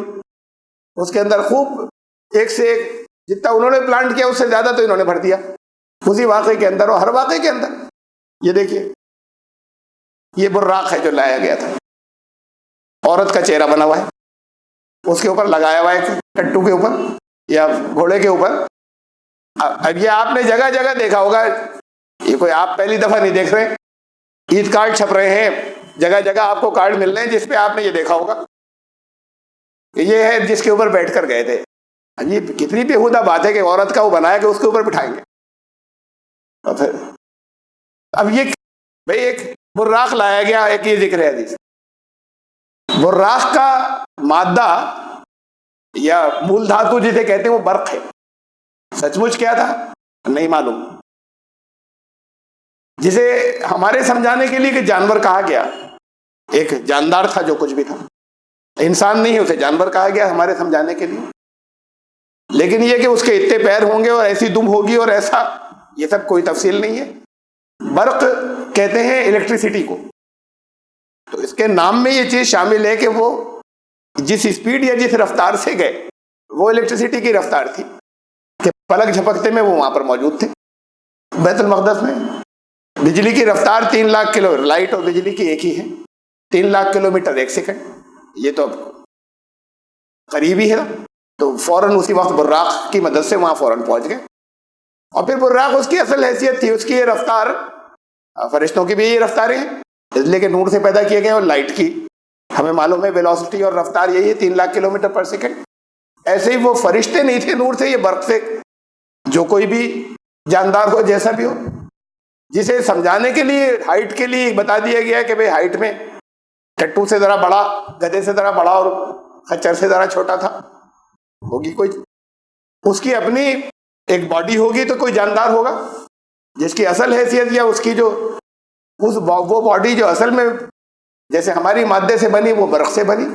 اس کے اندر خوب ایک سے ایک جتنا انہوں نے پلانٹ کیا اس سے زیادہ تو انہوں نے بھر دیا اسی واقعے کے اندر، اور ہر واقعے کے اندر۔ یہ دیکھیے، یہ براق ہے جو لایا گیا تھا، عورت کا چہرہ بنا ہوا ہے، اس کے اوپر لگایا ہوا ہے کٹو کے اوپر یا گھوڑے کے اوپر۔ اب یہ آپ نے جگہ جگہ دیکھا ہوگا، یہ کوئی آپ پہلی دفعہ نہیں دیکھ رہے، عید کارڈ چھپ رہے ہیں جگہ جگہ، آپ کو کارڈ مل رہے ہیں جس پہ آپ نے یہ دیکھا ہوگا کہ یہ ہے جس کے اوپر بیٹھ کر گئے تھے۔ یہ کتنی بےہودہ بات ہے کہ عورت کا وہ بنایا کہ اس کے اوپر بٹھائیں گے، اور پھر اب یہ بھئی ایک براق لایا گیا، ایک یہ ذکر ہے حدیث، براق کا مادہ یا مول دھاتو جسے کہتے ہیں وہ برق ہے، سچ مچ کیا تھا نہیں معلوم، جسے ہمارے سمجھانے کے لیے کہ جانور کہا گیا، ایک جاندار تھا جو کچھ بھی تھا، انسان نہیں، اسے جانور کہا گیا ہمارے سمجھانے کے لیے، لیکن یہ کہ اس کے اتنے پیر ہوں گے اور ایسی دم ہوگی اور ایسا، یہ سب کوئی تفصیل نہیں ہے۔ برق کہتے ہیں الیکٹریسٹی کو، تو اس کے نام میں یہ چیز شامل ہے کہ وہ جس اسپیڈ یا جس رفتار سے گئے وہ الیکٹریسٹی کی رفتار تھی کہ پلک جھپکتے میں وہ وہاں پر موجود تھے۔ بیت المقدس میں بجلی کی رفتار 3 لاکھ کلو، لائٹ اور بجلی کی ایک ہی ہے، 3 لاکھ کلومیٹر ایک سیکنڈ، یہ تو قریب ہی ہے، تو فوراً اسی وقت براق کی مدد سے وہاں فوراً پہنچ گئے۔ اور پھر براق اس کی اصل حیثیت تھی، اس کی یہ رفتار، فرشتوں کی بھی یہ رفتاریں ہیں اس لیے کہ نور سے پیدا کیے گئے، اور لائٹ کی ہمیں معلوم ہے ویلوسٹی اور رفتار یہی ہے 3 لاکھ کلومیٹر پر سیکنڈ۔ ایسے ہی وہ فرشتے نہیں تھے نور سے، یہ برق سے، جو کوئی بھی جاندار ہو جیسا بھی ہو، جسے سمجھانے کے لیے ہائٹ کے لیے بتا دیا گیا ہے کہ بھئی ہائٹ میں ٹٹو سے ذرا بڑا، گدھے سے ذرا بڑا اور خچر سے ذرا چھوٹا تھا، ہوگی کوئی، اس کی اپنی ایک باڈی ہوگی تو کوئی جاندار ہوگا جس کی اصل حیثیت یا اس کی جو وہ باڈی جو اصل میں جیسے ہماری مادے سے بنی وہ برق سے بنی،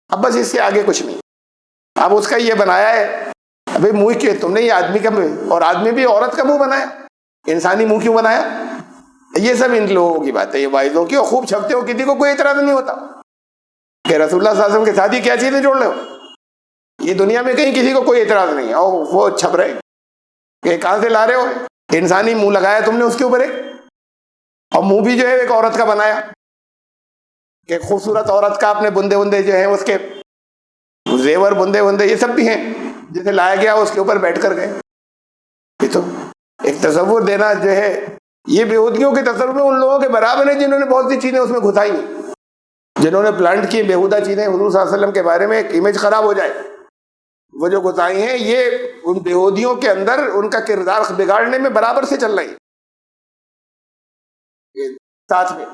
اب بس اس سے آگے کچھ نہیں۔ اب اس کا یہ بنایا ہے، ابھی منہ کیوں تم نے یہ آدمی کا منہ، اور آدمی بھی عورت کا منہ بنایا، انسانی منہ کیوں بنایا؟ یہ سب ان لوگوں کی بات ہے، یہ واعظوں کی، اور خوب چھپتے ہو، کسی کو کوئی اعتراض نہیں ہوتا کہ رسول اللہ صلی اللہ علیہ وسلم کے ساتھ ہی کیا چیزیں جوڑ رہے ہو، یہ دنیا میں کہیں کسی کو کوئی اعتراض نہیں ہے، اور وہ چھپ رہے کہ کہاں سے لا رہے ہو، انسانی منہ لگایا تم نے اس کے اوپر ایک، اور منہ بھی جو ہے ایک عورت کا بنایا کہ خوبصورت عورت کا، اپنے بندے بندے جو ہیں اس کے زیور بندے بندے یہ سب بھی ہیں، جسے لایا گیا اس کے اوپر بیٹھ کر گئے۔ یہ تو ایک تصور دینا جو ہے، یہ بیہودگیوں کے تصور میں ان لوگوں کے برابر ہے جنہوں نے بہت سی چیزیں اس میں گھسائی نہیں۔ جنہوں نے پلانٹ کی بیہودہ چیزیں حضور صلی اللہ علیہ وسلم کے بارے میں، ایک امیج خراب ہو جائے، وہ جو گتائی ہیں یہ ان بیہودیوں کے اندر ان کا کردار بگاڑنے میں برابر سے چل رہی ہے، ساتھ میں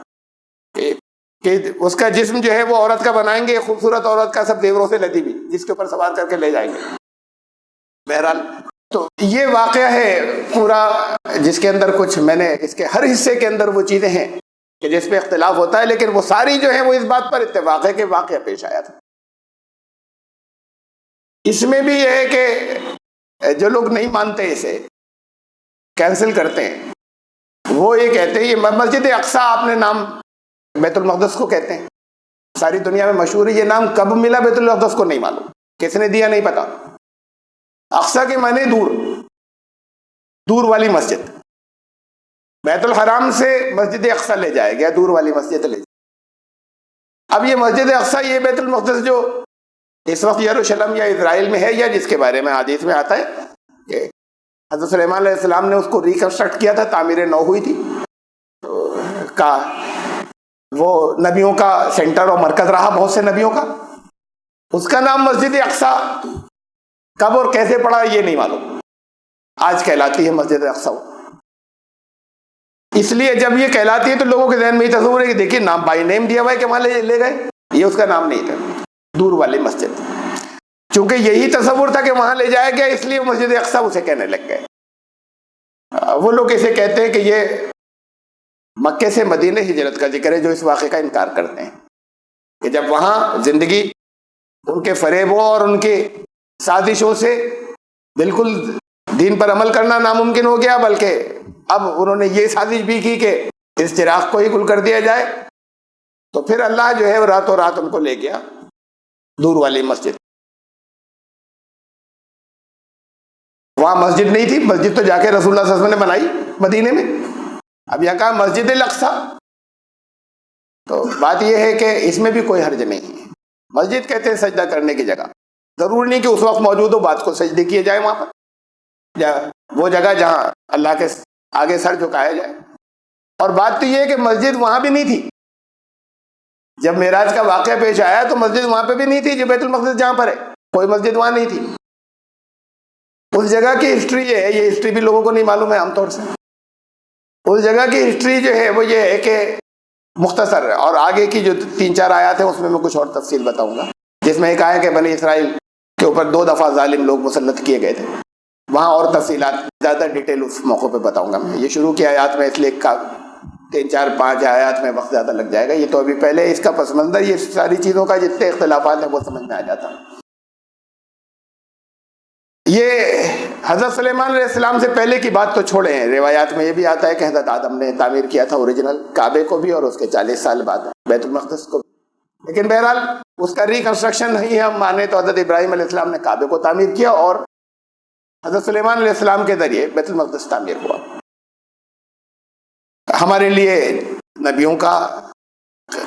کہ اس کا جسم جو ہے وہ عورت کا بنائیں گے، خوبصورت عورت کا، سب زیوروں سے لدی ہوئی، جس کے اوپر سوار کر کے لے جائیں گے۔ بہرحال تو یہ واقعہ ہے پورا، جس کے اندر کچھ میں نے اس کے ہر حصے کے اندر وہ چیزیں ہیں کہ جس پہ اختلاف ہوتا ہے، لیکن وہ ساری جو ہیں وہ اس بات پر اتفاق ہے کہ واقعہ پیش آیا تھا۔ اس میں بھی یہ ہے کہ جو لوگ نہیں مانتے اسے کینسل کرتے ہیں، وہ یہ کہتے ہیں، یہ مسجد اقصی آپ نے نام بیت المقدس کو کہتے ہیں، ساری دنیا میں مشہور ہے، یہ نام کب ملا بیت المقدس کو نہیں معلوم، کس نے دیا نہیں پتا۔ اقصی کے معنی دور، دور والی مسجد، بیت الحرام سے مسجد اقصی لے جایا گیا، دور والی مسجد لے جایا۔ اب یہ مسجد اقصی، یہ بیت المقدس جو اس وقت یروشلم یا اسرائیل میں ہے، یا جس کے بارے میں حدیث میں آتا ہے کہ حضرت سلیمان علیہ السلام نے اس کو ریکنسٹرکٹ کیا تھا، تعمیر نو ہوئی تھی، کا وہ نبیوں کا سینٹر اور مرکز رہا، بہت سے نبیوں کا، اس کا نام مسجد اقصی کب اور کیسے پڑا یہ نہیں معلوم، آج کہلاتی ہے مسجد اقصی۔ اس لیے جب یہ کہلاتی ہے تو لوگوں کے ذہن میں یہ تصور ہے کہ دیکھیے نام بائی نیم دیا ہوا ہے کہ وہاں لے گئے، یہ اس کا نام نہیں تھا، دور والی مسجد، چونکہ یہی تصور تھا کہ وہاں لے جایا گیا، اس لیے مسجد اقصی اسے کہنے لگ گئے۔ وہ لوگ اسے کہتے ہیں کہ یہ مکے سے مدینے ہجرت کا ذکر ہے، جو اس واقعے کا انکار کرتے ہیں کہ جب وہاں زندگی ان کے فریبوں اور ان کے سازشوں سے بالکل دین پر عمل کرنا ناممکن ہو گیا، بلکہ اب انہوں نے یہ سازش بھی کی کہ اس چراغ کو ہی گل کر دیا جائے، تو پھر اللہ جو ہے راتوں رات ان کو لے گیا دور والی مسجد۔ وہاں مسجد نہیں تھی، مسجد تو جا کے رسول اللہ صلی اللہ علیہ وسلم نے بنائی مدینے میں، اب یہاں کہا مسجد الاقصی، تو بات یہ ہے کہ اس میں بھی کوئی حرج نہیں ہے۔ مسجد کہتے ہیں سجدہ کرنے کی جگہ، ضرور نہیں کہ اس وقت موجود ہو بات کو سجدے کیے جائے وہاں پر، یا وہ جگہ جہاں اللہ کے آگے سر جھکایا جائے۔ اور بات تو یہ ہے کہ مسجد وہاں بھی نہیں تھی، جب معراج کا واقعہ پیش آیا تو مسجد وہاں پہ بھی نہیں تھی، جو بیت المقدس جہاں پر ہے کوئی مسجد وہاں نہیں تھی۔ اس جگہ کی ہسٹری یہ ہے، یہ ہسٹری بھی لوگوں کو نہیں معلوم ہے عام طور سے، اس جگہ کی ہسٹری جو ہے وہ یہ ہے کہ مختصر ہے، اور آگے کی جو 3-4 آیات ہیں اس میں کچھ اور تفصیل بتاؤں گا، جس میں ایک آیا کہ بنی اسرائیل کے اوپر 2 دفعہ ظالم لوگ مسلط کیے گئے تھے، وہاں اور تفصیلات زیادہ ڈیٹیل اس موقع پہ بتاؤں گا میں۔ یہ شروع کی آیات میں اس لیے 3-4-5 آیات میں وقت زیادہ لگ جائے گا، یہ تو ابھی پہلے اس کا پس منظر، یہ ساری چیزوں کا جتنے اختلافات ہیں وہ سمجھ میں آ جاتا۔ یہ حضرت سلیمان علیہ السلام سے پہلے کی بات تو چھوڑے ہیں، روایات میں یہ بھی آتا ہے کہ حضرت آدم نے تعمیر کیا تھا اوریجنل کعبے کو بھی، اور اس کے 40 سال بعد بیت المقدس کو بھی، لیکن بہرحال اس کا ریکنسٹرکشن نہیں ہم مانے تو حضرت ابراہیم علیہ السلام نے کعبے کو تعمیر کیا، اور حضرت سلیمان علیہ السلام کے ذریعے بیت المقدس تعمیر ہوا۔ ہمارے لیے نبیوں کا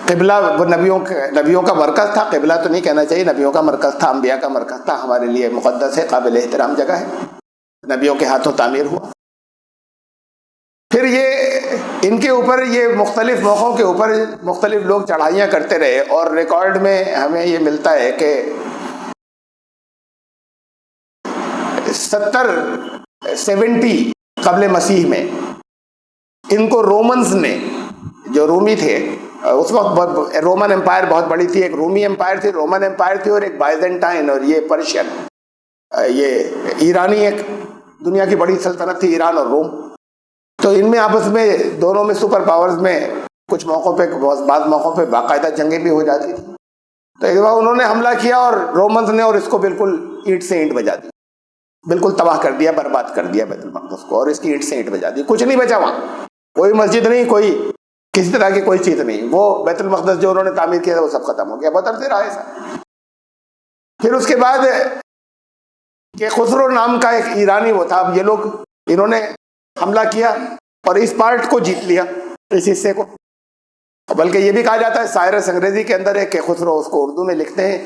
قبلہ، وہ نبیوں کا مرکز تھا، قبلہ تو نہیں کہنا چاہیے، نبیوں کا مرکز تھا، انبیاء کا مرکز تھا، ہمارے لیے مقدس ہے، قابل احترام جگہ ہے، نبیوں کے ہاتھوں تعمیر ہوا۔ پھر یہ ان کے اوپر یہ مختلف موقعوں کے اوپر مختلف لوگ چڑھائیاں کرتے رہے، اور ریکارڈ میں ہمیں یہ ملتا ہے کہ 70 قبل مسیح میں ان کو رومنز نے، جو رومی تھے اس وقت، رومن امپائر بہت بڑی تھی، ایک رومی امپائر تھی، رومن امپائر تھی، اور ایک بائزنٹائن اور یہ پرشین، یہ ایرانی ایک دنیا کی بڑی سلطنت تھی، ایران اور روم۔ تو ان میں آپس میں دونوں میں سپر پاورز میں کچھ موقعوں پہ، بعض موقعوں پہ باقاعدہ جنگیں بھی ہو جاتی تھی۔ تو ایک بار انہوں نے حملہ کیا اور رومنز نے، اور اس کو بالکل اینٹ سے اینٹ بجا دی، بالکل تباہ کر دیا، برباد کر دیا بیت المقدس کو، اور اس کی اینٹ سے اینٹ بجا دی، کچھ نہیں بچا وہاں، کوئی مسجد نہیں، کوئی کسی طرح کی کوئی چیز نہیں، وہ بیت المقدس جو انہوں نے تعمیر کیا وہ سب ختم ہو گیا، بہت عرصے رہا ایسا۔ پھر اس کے بعد کہ خسرو نام کا ایک ایرانی وہ تھا، اب یہ لوگ انہوں نے حملہ کیا اور اس پارٹ کو جیت لیا، اس حصے کو، بلکہ یہ بھی کہا جاتا ہے سائرس انگریزی کے اندر ہے کہ خسرو، اس کو اردو میں لکھتے ہیں،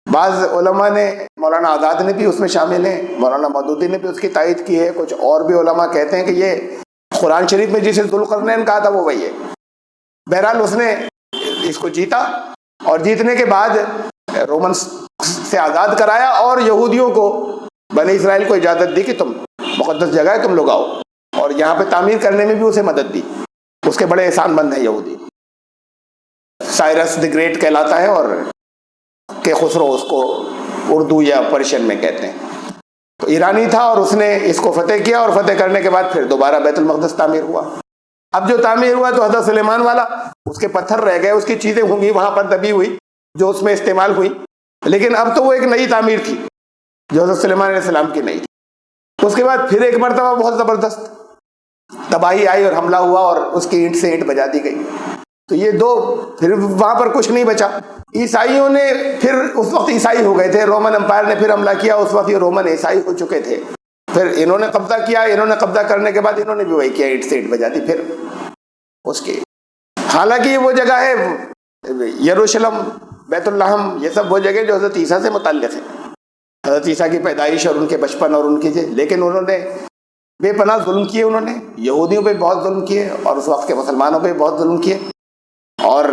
بعض علماء نے، مولانا آزاد نے بھی اس میں شامل ہیں، مولانا مودودی نے بھی اس کی تائید کی ہے، کچھ اور بھی علماء کہتے ہیں کہ یہ قرآن شریف میں جسے ذوالقرنین کہا تھا وہ وہی ہے۔ بہرحال اس نے اس کو جیتا اور جیتنے کے بعد رومن سے آزاد کرایا اور یہودیوں کو بنی اسرائیل کو اجازت دی کہ تم مقدس جگہ ہے، تم لوگ آؤ، اور یہاں پہ تعمیر کرنے میں بھی اسے مدد دی. اس کے بڑے احسان مند ہیں یہودی. سائرس دی گریٹ کہلاتا ہے، اور کہ خسرو اس کو اردو یا پرشین میں کہتے ہیں. تو ایرانی تھا اور اس نے اس کو فتح کیا، اور فتح کرنے کے بعد پھر دوبارہ بیت المقدس تعمیر ہوا. اب جو تعمیر ہوا تو حضرت سلیمان والا، اس کے پتھر رہ گئے، اس کی چیزیں ہوں گی وہاں پر دبی ہوئی جو اس میں استعمال ہوئی، لیکن اب تو وہ ایک نئی تعمیر تھی جو حضرت سلیمان علیہ السلام کی نئی تھی. اس کے بعد پھر ایک مرتبہ بہت زبردست تباہی آئی اور حملہ ہوا اور اس کی اینٹ سے اینٹ بجا دی گئی. تو یہ دو، پھر وہاں پر کچھ نہیں بچا. عیسائیوں نے پھر، اس وقت عیسائی ہو گئے تھے، رومن امپائر نے پھر حملہ کیا، اس وقت یہ رومن عیسائی ہو چکے تھے. پھر انہوں نے قبضہ کیا، انہوں نے قبضہ کرنے کے بعد انہوں نے بھی وہی کیا، اینٹ سے اینٹ بجا دی پھر اس کی. حالانکہ یہ وہ جگہ ہے یروشلم، بیت الحم، یہ سب وہ جگہ جو حضرت عیسیٰ سے متعلق ہے، حضرت عیسیٰ کی پیدائش اور ان کے بچپن اور ان کی لیکن انہوں نے بے پناہ ظلم کیے. انہوں نے یہودیوں پہ بہت ظلم کیے اور اس وقت کے مسلمانوں پہ بہت ظلم کیے. اور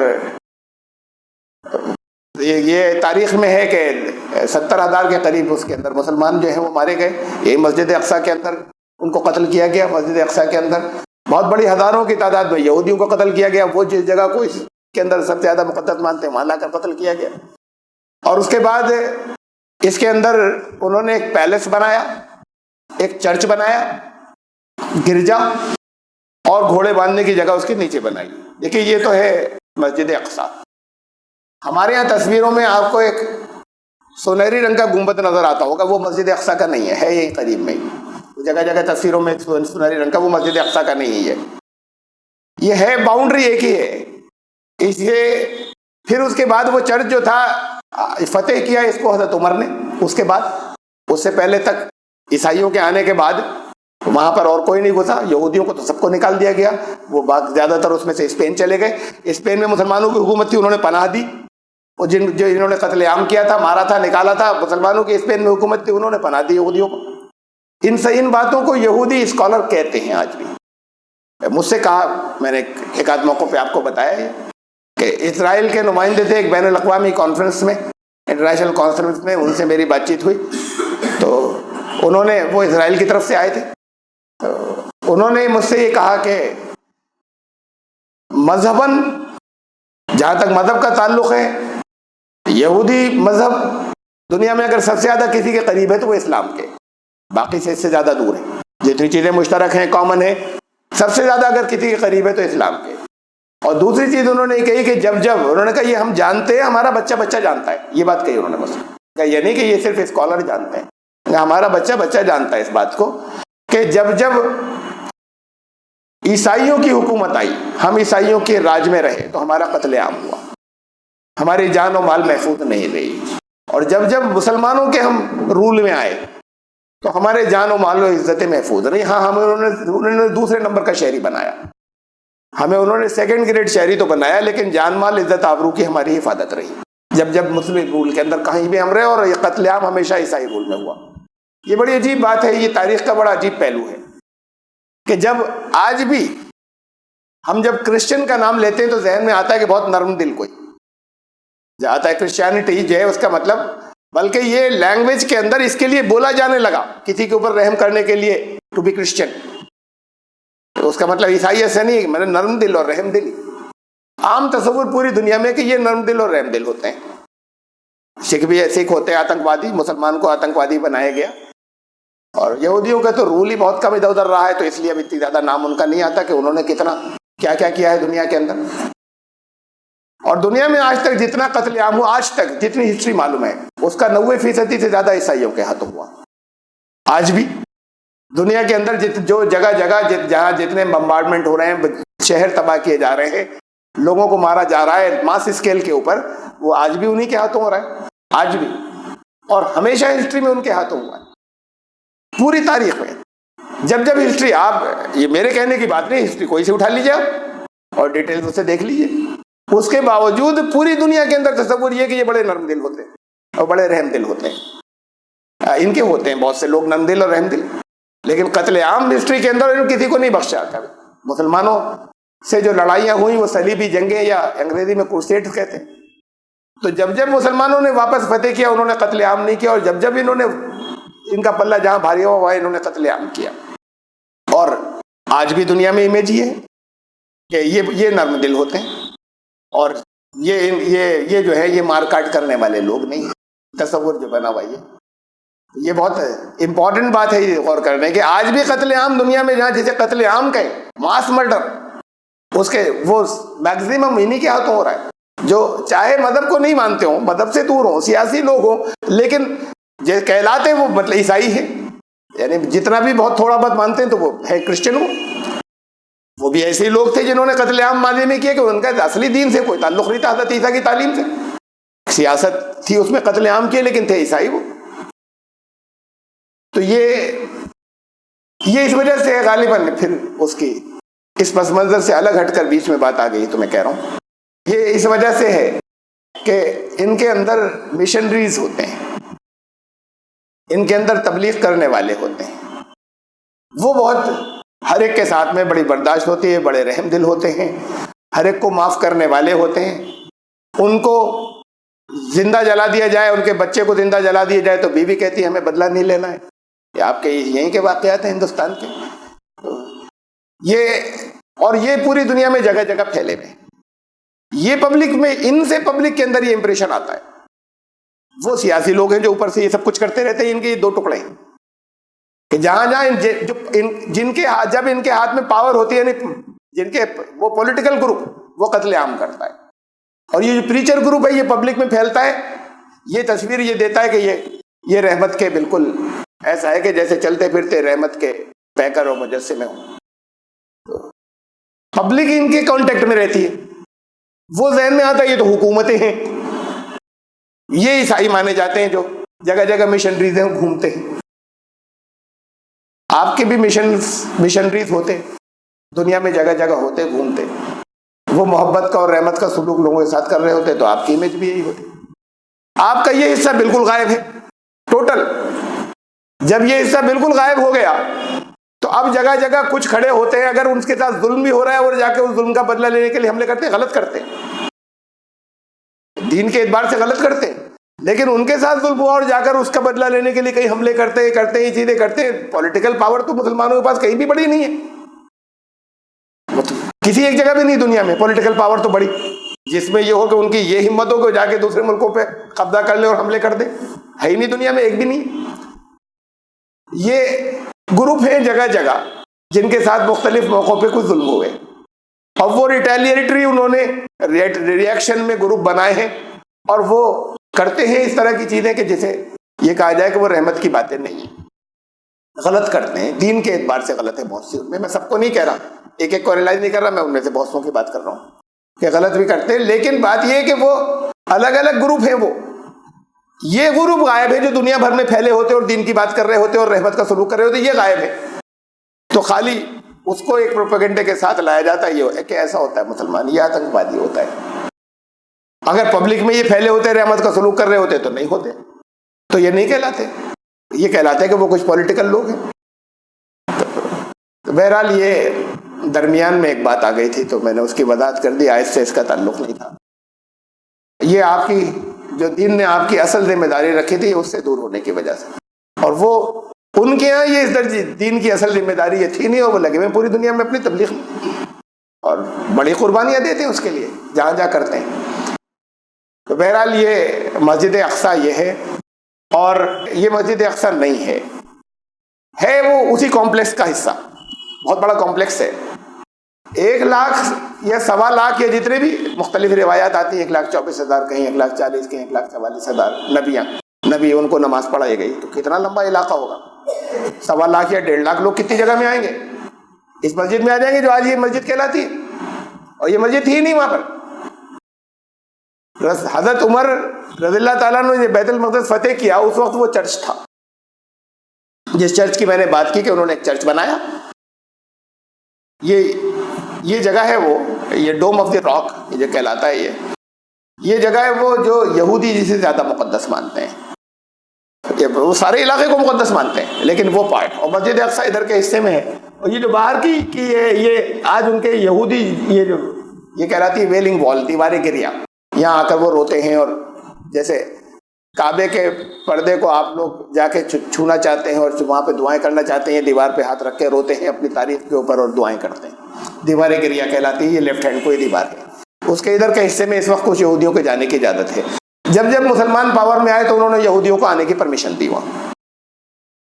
یہ تاریخ میں ہے کہ 70,000 کے قریب اس کے اندر مسلمان جو ہیں وہ مارے گئے. یہ مسجد اقصیٰ کے اندر ان کو قتل کیا گیا. مسجد اقصیٰ کے اندر بہت بڑی ہزاروں کی تعداد میں یہودیوں کو قتل کیا گیا. وہ جس جگہ کو اس کے اندر سب سے زیادہ مقدس مانتے ہیں وہاں لا کر قتل کیا گیا. اور اس کے بعد اس کے اندر انہوں نے ایک پیلس بنایا، ایک چرچ بنایا، گرجا، اور گھوڑے باندھنے کی جگہ اس کے نیچے بنائی. دیکھیے یہ تو ہے مسجد اقصیٰ. ہمارے یہاں تصویروں میں آپ کو ایک سنہری رنگ کا گنبد نظر آتا ہوگا، وہ مسجد اقصیٰ کا نہیں ہے یہی قریب میں ہی. جگہ جگہ تصویروں میں سنہری رنگ کا، وہ مسجد اقصیٰ کا نہیں ہے. یہ ہے باؤنڈری ایک ہی ہے. اس لیے پھر اس کے بعد وہ چرچ جو تھا فتح کیا اس کو حضرت عمر نے. اس کے بعد، اس سے پہلے تک عیسائیوں کے آنے کے بعد وہاں پر اور کوئی نہیں گھسا. یہودیوں کو تو سب کو نکال دیا گیا. وہ زیادہ تر اس میں سے اسپین چلے گئے. اسپین میں مسلمانوں کی حکومت تھی، انہوں نے پناہ دی. اور جو انہوں نے قتل عام کیا تھا، مارا تھا، نکالا تھا، مسلمانوں کی اسپین میں حکومت تھی، انہوں نے پناہ دی یہودیوں کو. ان باتوں کو یہودی اسکالر کہتے ہیں آج بھی. مجھ سے کہا، میں نے ایک آدھ موقع پہ آپ کو بتایا ہے کہ اسرائیل کے نمائندے تھے ایک بین الاقوامی کانفرنس میں، انٹرنیشنل کانفرنس میں، ان سے میری بات چیت ہوئی. تو انہوں نے، وہ اسرائیل کی طرف سے آئے تھے، انہوں نے مجھ سے یہ کہا کہ مذہباً، جہاں تک مذہب کا تعلق ہے، یہودی مذہب دنیا میں اگر سب سے زیادہ کسی کے قریب ہے تو وہ اسلام کے، باقی سے اس سے زیادہ دور ہے. جتنی چیزیں مشترک ہیں، کامن ہیں، سب سے زیادہ اگر کسی کے قریب ہے تو اسلام کے. اور دوسری چیز انہوں نے کہی کہ جب انہوں نے کہا یہ ہم جانتے ہیں، ہمارا بچہ جانتا ہے. یہ بات کہی انہوں نے مجھ سے. یہ نہیں کہ یہ صرف اسکالر جانتے ہیں، ہمارا بچہ جانتا ہے اس بات کو کہ جب عیسائیوں کی حکومت آئی، ہم عیسائیوں کے راج میں رہے تو ہمارا قتل عام ہوا، ہماری جان و مال محفوظ نہیں رہی. اور جب مسلمانوں کے ہم رول میں آئے تو ہمارے جان و مال و عزتیں محفوظ رہی. ہاں، ہمیں انہوں نے دوسرے نمبر کا شہری بنایا، ہمیں انہوں نے سیکنڈ گریڈ شہری تو بنایا، لیکن جان مال عزت آبرو کی ہماری حفاظت رہی. جب مسلم رول کے اندر کہیں بھی ہم رہے، اور یہ قتل عام ہمیشہ عیسائی رول میں ہوا. یہ بڑی عجیب بات ہے، یہ تاریخ کا بڑا عجیب پہلو ہے کہ جب آج بھی ہم جب کرسچن کا نام لیتے ہیں تو ذہن میں آتا ہے کہ بہت نرم دل کوئی آتا ہے. کرسچینٹی جو ہے اس کا مطلب، بلکہ یہ لینگویج کے اندر اس کے لیے بولا جانے لگا کسی کے اوپر رحم کرنے کے لیے، ٹو بی کرسچن. اس کا مطلب عیسائی ایسا نہیں ہے، میں نے نرم دل اور رحم دل. عام تصور پوری دنیا میں کہ یہ نرم دل اور رحم دل ہوتے ہیں. سکھ ہوتے ہیں آتنکوادی، مسلمان کو آتنکوادی بنایا گیا. اور یہودیوں کا تو رول ہی بہت کم ادھر ادھر رہا ہے، تو اس لیے اب اتنی زیادہ نام ان کا نہیں آتا کہ انہوں نے کتنا کیا کیا ہے دنیا کے اندر. اور دنیا میں آج تک جتنا قتل عام ہوا، آج تک جتنی ہسٹری معلوم ہے، اس کا 90% سے زیادہ عیسائیوں کے ہاتھوں ہوا. آج بھی دنیا کے اندر جو جگہ جہاں جتنے بمبارڈمنٹ ہو رہے ہیں، شہر تباہ کیے جا رہے ہیں، لوگوں کو مارا جا رہا ہے ماس اسکیل کے اوپر، وہ آج بھی انہی کے ہاتھوں ہو رہا ہے. آج بھی، اور ہمیشہ ہسٹری میں ان کے ہاتھوں ہوا ہے. پوری تاریخ میں جب ہسٹری، آپ یہ میرے کہنے کی بات نہیں، ہسٹری کوئی سے اٹھا لیجیے آپ اور ڈیٹیل اسے دیکھ لیجیے. اس کے باوجود پوری دنیا کے اندر تصور یہ کہ یہ بڑے نرم دل ہوتے ہیں اور بڑے رحم دل ہوتے ہیں. ان کے ہوتے ہیں بہت سے لوگ نرم دل اور رحم دل، لیکن قتل عام ہسٹری کے اندر انہوں کسی کو نہیں بخشا. کبھی مسلمانوں سے جو لڑائیاں ہوئیں وہ صلیبی جنگیں، یا انگریزی میں کروسیڈز کہتے ہیں، تو جب جب مسلمانوں نے واپس فتح کیا انہوں نے قتل عام نہیں کیا، اور جب جب انہوں نے ان کا پلہ جہاں بھاری ہوا وہاں انہوں نے قتل عام کیا. اور آج بھی دنیا میں امیج یہ ہے کہ یہ نرم دل ہوتے ہیں، اور یہ جو ہے یہ مار کاٹ کرنے والے لوگ نہیں ہیں. تصور جو بنا ہوا یہ بہت امپورٹنٹ بات ہے یہ غور کرنے کہ آج بھی قتل عام دنیا میں جہاں جسے قتل عام کہیں، ماس مرڈر، اس کے وہ میکزیمم انہی کے ہاتھوں ہو رہا ہے، جو چاہے مذہب کو نہیں مانتے ہوں، مذہب سے دور ہوں، سیاسی لوگ ہوں، لیکن جو کہلاتے وہ مطلب عیسائی ہیں، یعنی جتنا بھی بہت تھوڑا بہت مانتے ہیں تو وہ ہے کرسچن ہو. وہ بھی ایسے ہی لوگ تھے جنہوں نے قتل عام ماضی میں کیا کہ ان کا اصلی دین سے کوئی تعلق نہیں تھا، حضرت عیسیٰ کی تعلیم سے. سیاست تھی اس میں قتل عام کیے لیکن تھے عیسائی وہ. تو یہ اس وجہ سے غالباً پھر اس کی اس پس منظر سے الگ ہٹ کر بیچ میں بات آ گئی. تو میں کہہ رہا ہوں یہ اس وجہ سے ہے کہ ان کے اندر مشنریز ہوتے ہیں، ان کے اندر تبلیغ کرنے والے ہوتے ہیں، وہ بہت ہر ایک کے ساتھ میں بڑی برداشت ہوتی ہے، بڑے رحم دل ہوتے ہیں، ہر ایک کو معاف کرنے والے ہوتے ہیں. ان کو زندہ جلا دیا جائے، ان کے بچے کو زندہ جلا دیا جائے تو بیوی کہتی ہے ہمیں بدلہ نہیں لینا ہے. یہ آپ کے یہیں کے واقعات ہیں ہندوستان کے. یہ پوری دنیا میں جگہ جگہ پھیلے ہوئے. یہ پبلک میں ان سے پبلک کے اندر یہ امپریشن آتا ہے. وہ سیاسی لوگ ہیں جو اوپر سے یہ سب کچھ کرتے رہتے ہیں. ان کے یہ دو ٹکڑے ہیں کہ جہاں جب ان کے ہاتھ میں پاور ہوتی ہے، جن کے وہ پولیٹیکل گروپ وہ قتل عام کرتا ہے، اور یہ جو پریچر گروپ ہے یہ پبلک میں پھیلتا ہے. یہ تصویر یہ دیتا ہے کہ یہ رحمت کے بالکل ایسا ہے کہ جیسے چلتے پھرتے رحمت کے پیکر اور مجسمے ہوں. پبلک ان کے کانٹیکٹ میں رہتی ہے، وہ ذہن میں آتا ہے یہ تو حکومتیں ہیں، یہ عیسائی مانے جاتے ہیں جو جگہ جگہ مشنریز ہیں گھومتے ہیں. آپ کے بھی مشنریز ہوتے دنیا میں جگہ جگہ ہوتے گھومتے، وہ محبت کا اور رحمت کا سلوک لوگوں کے ساتھ کر رہے ہوتے تو آپ کی امیج بھی یہی ہوتی. آپ کا یہ حصہ بالکل غائب ہے ٹوٹل. جب یہ حصہ بالکل غائب ہو گیا تو اب جگہ جگہ کچھ کھڑے ہوتے ہیں، اگر ان کے ساتھ ظلم بھی ہو رہا ہے اور جا کے اس ظلم کا بدلہ لینے کے لیے حملے کرتے ہیں، غلط کرتے ہیں، دین کے اعتبار سے غلط کرتے ہیں، لیکن ان کے ساتھ ظلم ہوا اور جا کر اس کا بدلہ لینے کے لیے کئی حملے کرتے ہیں یہ چیزیں کرتے ہیں. پولیٹیکل پاور تو مسلمانوں کے پاس کہیں بھی بڑی نہیں ہے، کسی ایک جگہ بھی نہیں دنیا میں پولیٹیکل پاور تو بڑی جس میں یہ ہو کہ ان کی یہ ہمت ہو کہ جا کے دوسرے ملکوں پہ قبضہ کر لے اور حملے کر دے. ہے ہی نہیں دنیا میں، ایک بھی نہیں. یہ گروپ ہیں جگہ جگہ جن کے ساتھ مختلف موقعوں پہ کچھ ظلم ہوئے، اور وہ ریٹیلیٹری انہوں نے ریئیکشن میں گروپ بنائے ہیں، اور وہ کرتے ہیں اس طرح کی چیزیں کہ جسے یہ کہا جائے کہ وہ رحمت کی باتیں نہیں ہیں. غلط کرتے ہیں، دین کے اعتبار سے غلط ہے بہت سی. ان میں سب کو نہیں کہہ رہا، ایک ایک کو انالائز نہیں کر رہا، میں ان میں سے بہت سو کی بات کر رہا ہوں کہ غلط بھی کرتے ہیں. لیکن بات یہ ہے کہ وہ الگ الگ گروپ ہیں. وہ یہ گروپ غائب ہے جو دنیا بھر میں پھیلے ہوتے اور دین کی بات کر رہے ہوتے اور رحمت کا سلوک کر رہے ہوتے، یہ غائب ہے. تو خالی اس کو ایک پروپیگنڈے کے ساتھ لایا جاتا ہے یہ کہ ایسا ہوتا ہے مسلمان، یہ آتنکوادی ہوتا ہے. اگر پبلک میں یہ پھیلے ہوتے رحمت کا سلوک کر رہے ہوتے تو نہیں ہوتے، تو یہ نہیں کہلاتے. یہ کہلاتے کہ وہ کچھ پولیٹیکل لوگ ہیں. تو بہرحال یہ درمیان میں ایک بات آ گئی تھی تو میں نے اس کی وضاحت کر دی. آج سے اس کا تعلق نہیں تھا. یہ آپ کی جو دین نے آپ کی اصل ذمہ داری رکھی تھی اس سے دور ہونے کی وجہ سے، اور وہ ان کے یہاں یہ اس درجے دین کی اصل ذمہ داری یہ تھی نہیں، اور وہ لگے ہوئے پوری دنیا میں اپنی تبلیغ میں اور بڑی قربانیاں دیتے ہیں اس کے لیے جہاں جہاں کرتے ہیں. تو بہرحال یہ مسجد اقصیٰ یہ ہے، اور یہ مسجد اقصیٰ نہیں ہے وہ اسی کمپلیکس کا حصہ. بہت بڑا کمپلیکس ہے. 1 لاکھ یا 1.25 لاکھ یا جتنے بھی مختلف روایات آتی ہیں، 1,24,000 کہیں 1,40,000 کہیں 1,44,000 نبی ان کو نماز پڑھائی گئی. تو کتنا لمبا علاقہ ہوگا؟ 1.25 لاکھ یا 1.5 لاکھ لوگ کتنی جگہ میں آئیں گے؟ اس مسجد میں آ جائیں گے جو آج یہ مسجد کہلاتی ہے، اور یہ مسجد تھی نہیں وہاں پر. حضرت عمر رضی اللہ تعالیٰ نے بیت المقدس فتح کیا، اس وقت وہ چرچ تھا جس چرچ کی میں نے بات کی کہ انہوں نے ایک چرچ بنایا. یہ جگہ ہے وہ یہ ڈوم آف دی راک یہ جو کہلاتا ہے، یہ جگہ ہے وہ جو یہودی جسے زیادہ مقدس مانتے ہیں. وہ سارے علاقے کو مقدس مانتے ہیں لیکن وہ پارٹ، اور مسجد اقصیٰ ادھر کے حصے میں ہے. اور یہ جو باہر کی ہے یہ آج ان کے یہودی یہ کہلاتی ہے ویلنگ وال، دیواریں گریا، یہاں آ کر وہ روتے ہیں اور جیسے کعبے کے پردے کو آپ لوگ جا کے چھونا چاہتے ہیں اور وہاں پہ دعائیں کرنا چاہتے ہیں، دیوار پہ ہاتھ رکھ کے روتے ہیں اپنی تاریخ کے اوپر اور دعائیں کرتے ہیں، دیوار گریا کہلاتی ہے، یہ لیفٹ ہینڈ کو یہ دیوار ہے۔ اس کے ادھر کے حصے میں اس وقت کچھ یہودیوں کے جانے کی اجازت ہے۔ جب جب مسلمان پاور میں آئے تو انہوں نے یہودیوں کو آنے کی پرمیشن دی وہاں،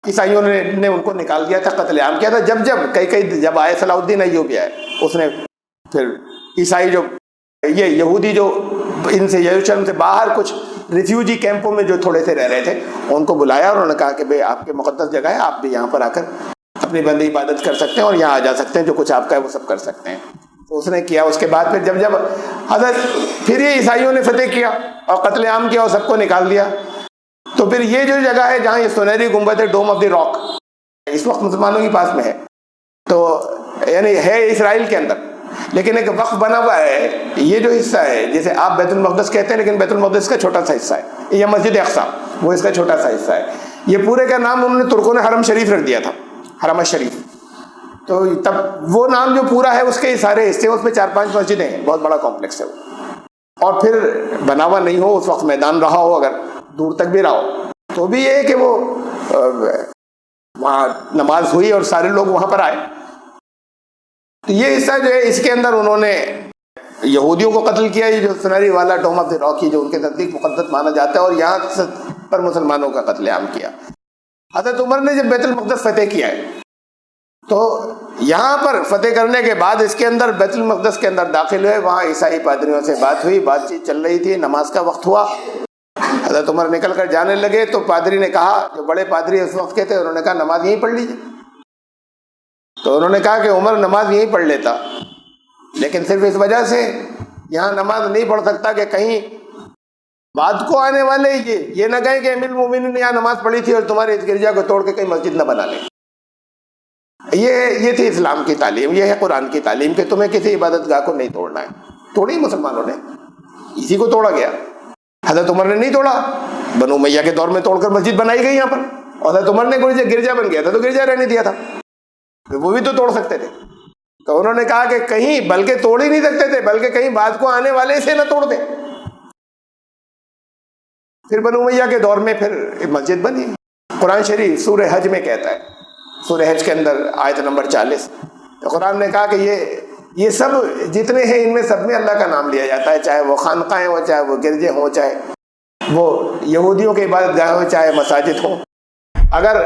عیسائیوں نے ان کو نکال دیا تھا، قتل عام کیا تھا۔ جب کئی جب آئے صلاح الدین ایوبی آئے، اس نے پھر عیسائی جو یہ یہودی جو ان سے یروشلم سے باہر کچھ ریفیوجی کیمپوں میں جو تھوڑے سے رہ رہے تھے ان کو بلایا اور انہوں نے کہا کہ بھئی آپ کے مقدس جگہ ہے، آپ بھی یہاں پر آ کر اپنی بندی عبادت کر سکتے ہیں اور یہاں آ جا سکتے ہیں، جو کچھ آپ کا ہے وہ سب کر سکتے ہیں۔ تو اس نے کیا۔ اس کے بعد پھر جب حضرت پھر یہ عیسائیوں نے فتح کیا اور قتل عام کیا اور سب کو نکال دیا، تو پھر یہ جو جگہ ہے جہاں یہ سنہری گنبد ہے، ڈوم آف دی راک، اس وقت مسلمانوں کے پاس میں ہے، تو یعنی ہے اسرائیل کے اندر، لیکن ایک وقف بنا ہوا ہے۔ یہ جو حصہ ہے جسے آپ بیت المقدس کہتے ہیں، لیکن بیت المقدس کا چھوٹا سا حصہ ہے، یہ مسجد اقصیٰ وہ اس کا چھوٹا سا حصہ ہے۔ یہ پورے کا نام انہوں نے ترکوں نے حرم شریف رکھ دیا تھا، حرم شریف۔ تو تب وہ نام جو پورا ہے اس کے سارے حصے، اس میں 4-5 مسجدیں ہیں، بہت بڑا کمپلیکس ہے وہ۔ اور پھر بنا ہوا نہیں ہو، اس وقت میدان رہا ہو، اگر دور تک بھی رہا ہو، تو بھی یہ ہے کہ وہ وہاں نماز ہوئی اور سارے لوگ وہاں پر آئے۔ تو یہ حصہ جو ہے اس کے اندر انہوں نے یہودیوں کو قتل کیا، یہ جو سنہری والا ڈوم آف دی راک جو ان کے نزدیک مقدس مانا جاتا ہے، اور یہاں پر مسلمانوں کا قتل عام کیا۔ حضرت عمر نے جب بیت المقدس فتح کیا ہے تو یہاں پر فتح کرنے کے بعد اس کے اندر بیت المقدس کے اندر داخل ہوئے، وہاں عیسائی پادریوں سے بات ہوئی، بات چیت چل رہی تھی، نماز کا وقت ہوا، حضرت عمر نکل کر جانے لگے تو پادری نے کہا، جو بڑے پادری اس وقت کے تھے، انہوں نے کہا نماز یہیں پڑھ لیجیے۔ تو انہوں نے کہا کہ عمر نماز یہیں پڑھ لیتا، لیکن صرف اس وجہ سے یہاں نماز نہیں پڑھ سکتا کہ کہیں بعد کو آنے والے یہ نہ کہیں کہ امیر المومنین نے یہاں نماز پڑھی تھی اور تمہارے اس گرجا کو توڑ کے کہیں مسجد نہ بنا لیں۔ یہ تھی اسلام کی تعلیم، یہ ہے قرآن کی تعلیم کہ تمہیں کسی عبادت گاہ کو نہیں توڑنا ہے۔ توڑی مسلمانوں نے، اسی کو توڑا گیا۔ حضرت عمر نے نہیں توڑا، بنو امیہ کے دور میں توڑ کر مسجد بنائی گئی یہاں پر، اور حضرت عمر نے گرجا بن گیا تھا تو گرجا رہنے دیا تھا، وہ بھی تو توڑ سکتے تھے۔ تو انہوں نے کہا کہ کہیں، بلکہ توڑ ہی نہیں سکتے تھے، بلکہ کہیں بعد کو آنے والے سے نہ توڑ دیں۔ پھر بنو امیہ کے دور میں پھر مسجد بنی۔ قرآن شریف سورہ حج میں کہتا ہے، سورہ حج کے اندر آیت نمبر 40، تو قرآن نے کہا کہ یہ سب جتنے ہیں ان میں سب میں اللہ کا نام لیا جاتا ہے، چاہے وہ خانقاہیں ہوں، چاہے وہ گرجے ہوں، چاہے وہ یہودیوں کے عبادت گاہ ہوں، چاہے مساجد ہوں۔ اگر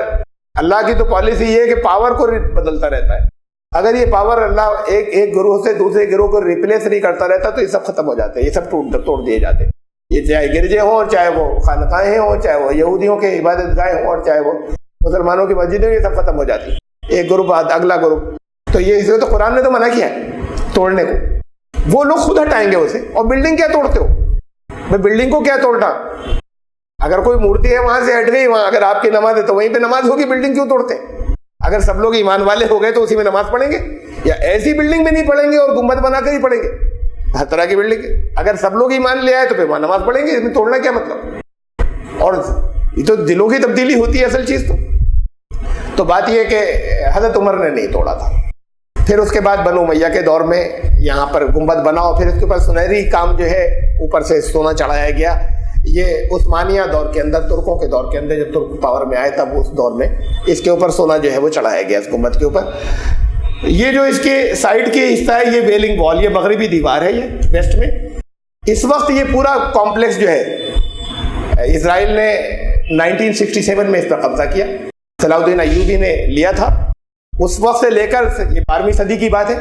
اللہ کی تو پالیسی یہ ہے کہ پاور کو بدلتا رہتا ہے، اگر یہ پاور اللہ ایک گروہ سے دوسرے گروہ کو ریپلیس نہیں کرتا رہتا تو یہ سب ختم ہو جاتے ہیں، یہ سب توڑ دیے جاتے ہیں۔ یہ چاہے گرجے ہوں، چاہے وہ خانقاہیں ہوں، چاہے وہ یہودیوں کے عبادت گاہ ہوں، اور چاہے وہ مسلمانوں کی مسجدیں، یہ سب ختم ہو جاتی ہیں، ایک گروپ بعد اگلا گروپ۔ تو یہ اس لیے تو قرآن نے تو منع کیا ہے توڑنے کو، وہ لوگ خود ہٹائیں گے اسے۔ اور بلڈنگ کیا توڑتے ہو؟ میں بلڈنگ کو کیا توڑنا؟ اگر کوئی مورتی ہے وہاں سے ہٹ گئی، وہاں اگر آپ کی نماز ہے تو وہیں پہ نماز ہوگی، بلڈنگ کیوں توڑتے ہیں؟ اگر سب لوگ ایمان والے ہو گئے تو اسی میں نماز پڑھیں گے، یا ایسی بلڈنگ میں نہیں پڑھیں گے اور گنبد بنا کر ہی پڑھیں گے، ہر طرح کی بلڈنگ۔ اگر سب لوگ ایمان لے آئے تو پھر وہاں نماز پڑھیں گے، اس میں توڑنا کیا مطلب؟ اور یہ تو دلوں کی تبدیلی ہوتی ہے اصل چیز۔ تو بات یہ کہ حضرت عمر نے نہیں توڑا تھا۔ پھر اس کے بعد بنو امیہ کے دور میں یہاں پر گنبد بنا، اور پھر اس کے اوپر سنہری کام جو ہے اوپر سے سونا چڑھایا گیا۔ یہ عثمانیہ دور کے اندر، ترکوں کے دور کے اندر، جب ترک پاور میں آئے تب اس دور میں اس کے اوپر سونا جو ہے وہ چڑھایا گیا اس گنبد کے اوپر۔ یہ جو اس کے سائڈ کے حصہ ہے، یہ ویلنگ وال، یہ مغربی دیوار ہے، یہ ویسٹ میں۔ اس وقت یہ پورا کمپلیکس جو ہے اسرائیل نے 1967 میں اس پر قبضہ کیا، صلاح الدین ایوبی نے لیا تھا۔ اس وقت سے لے کر، یہ 12ویں صدی کی بات ہے،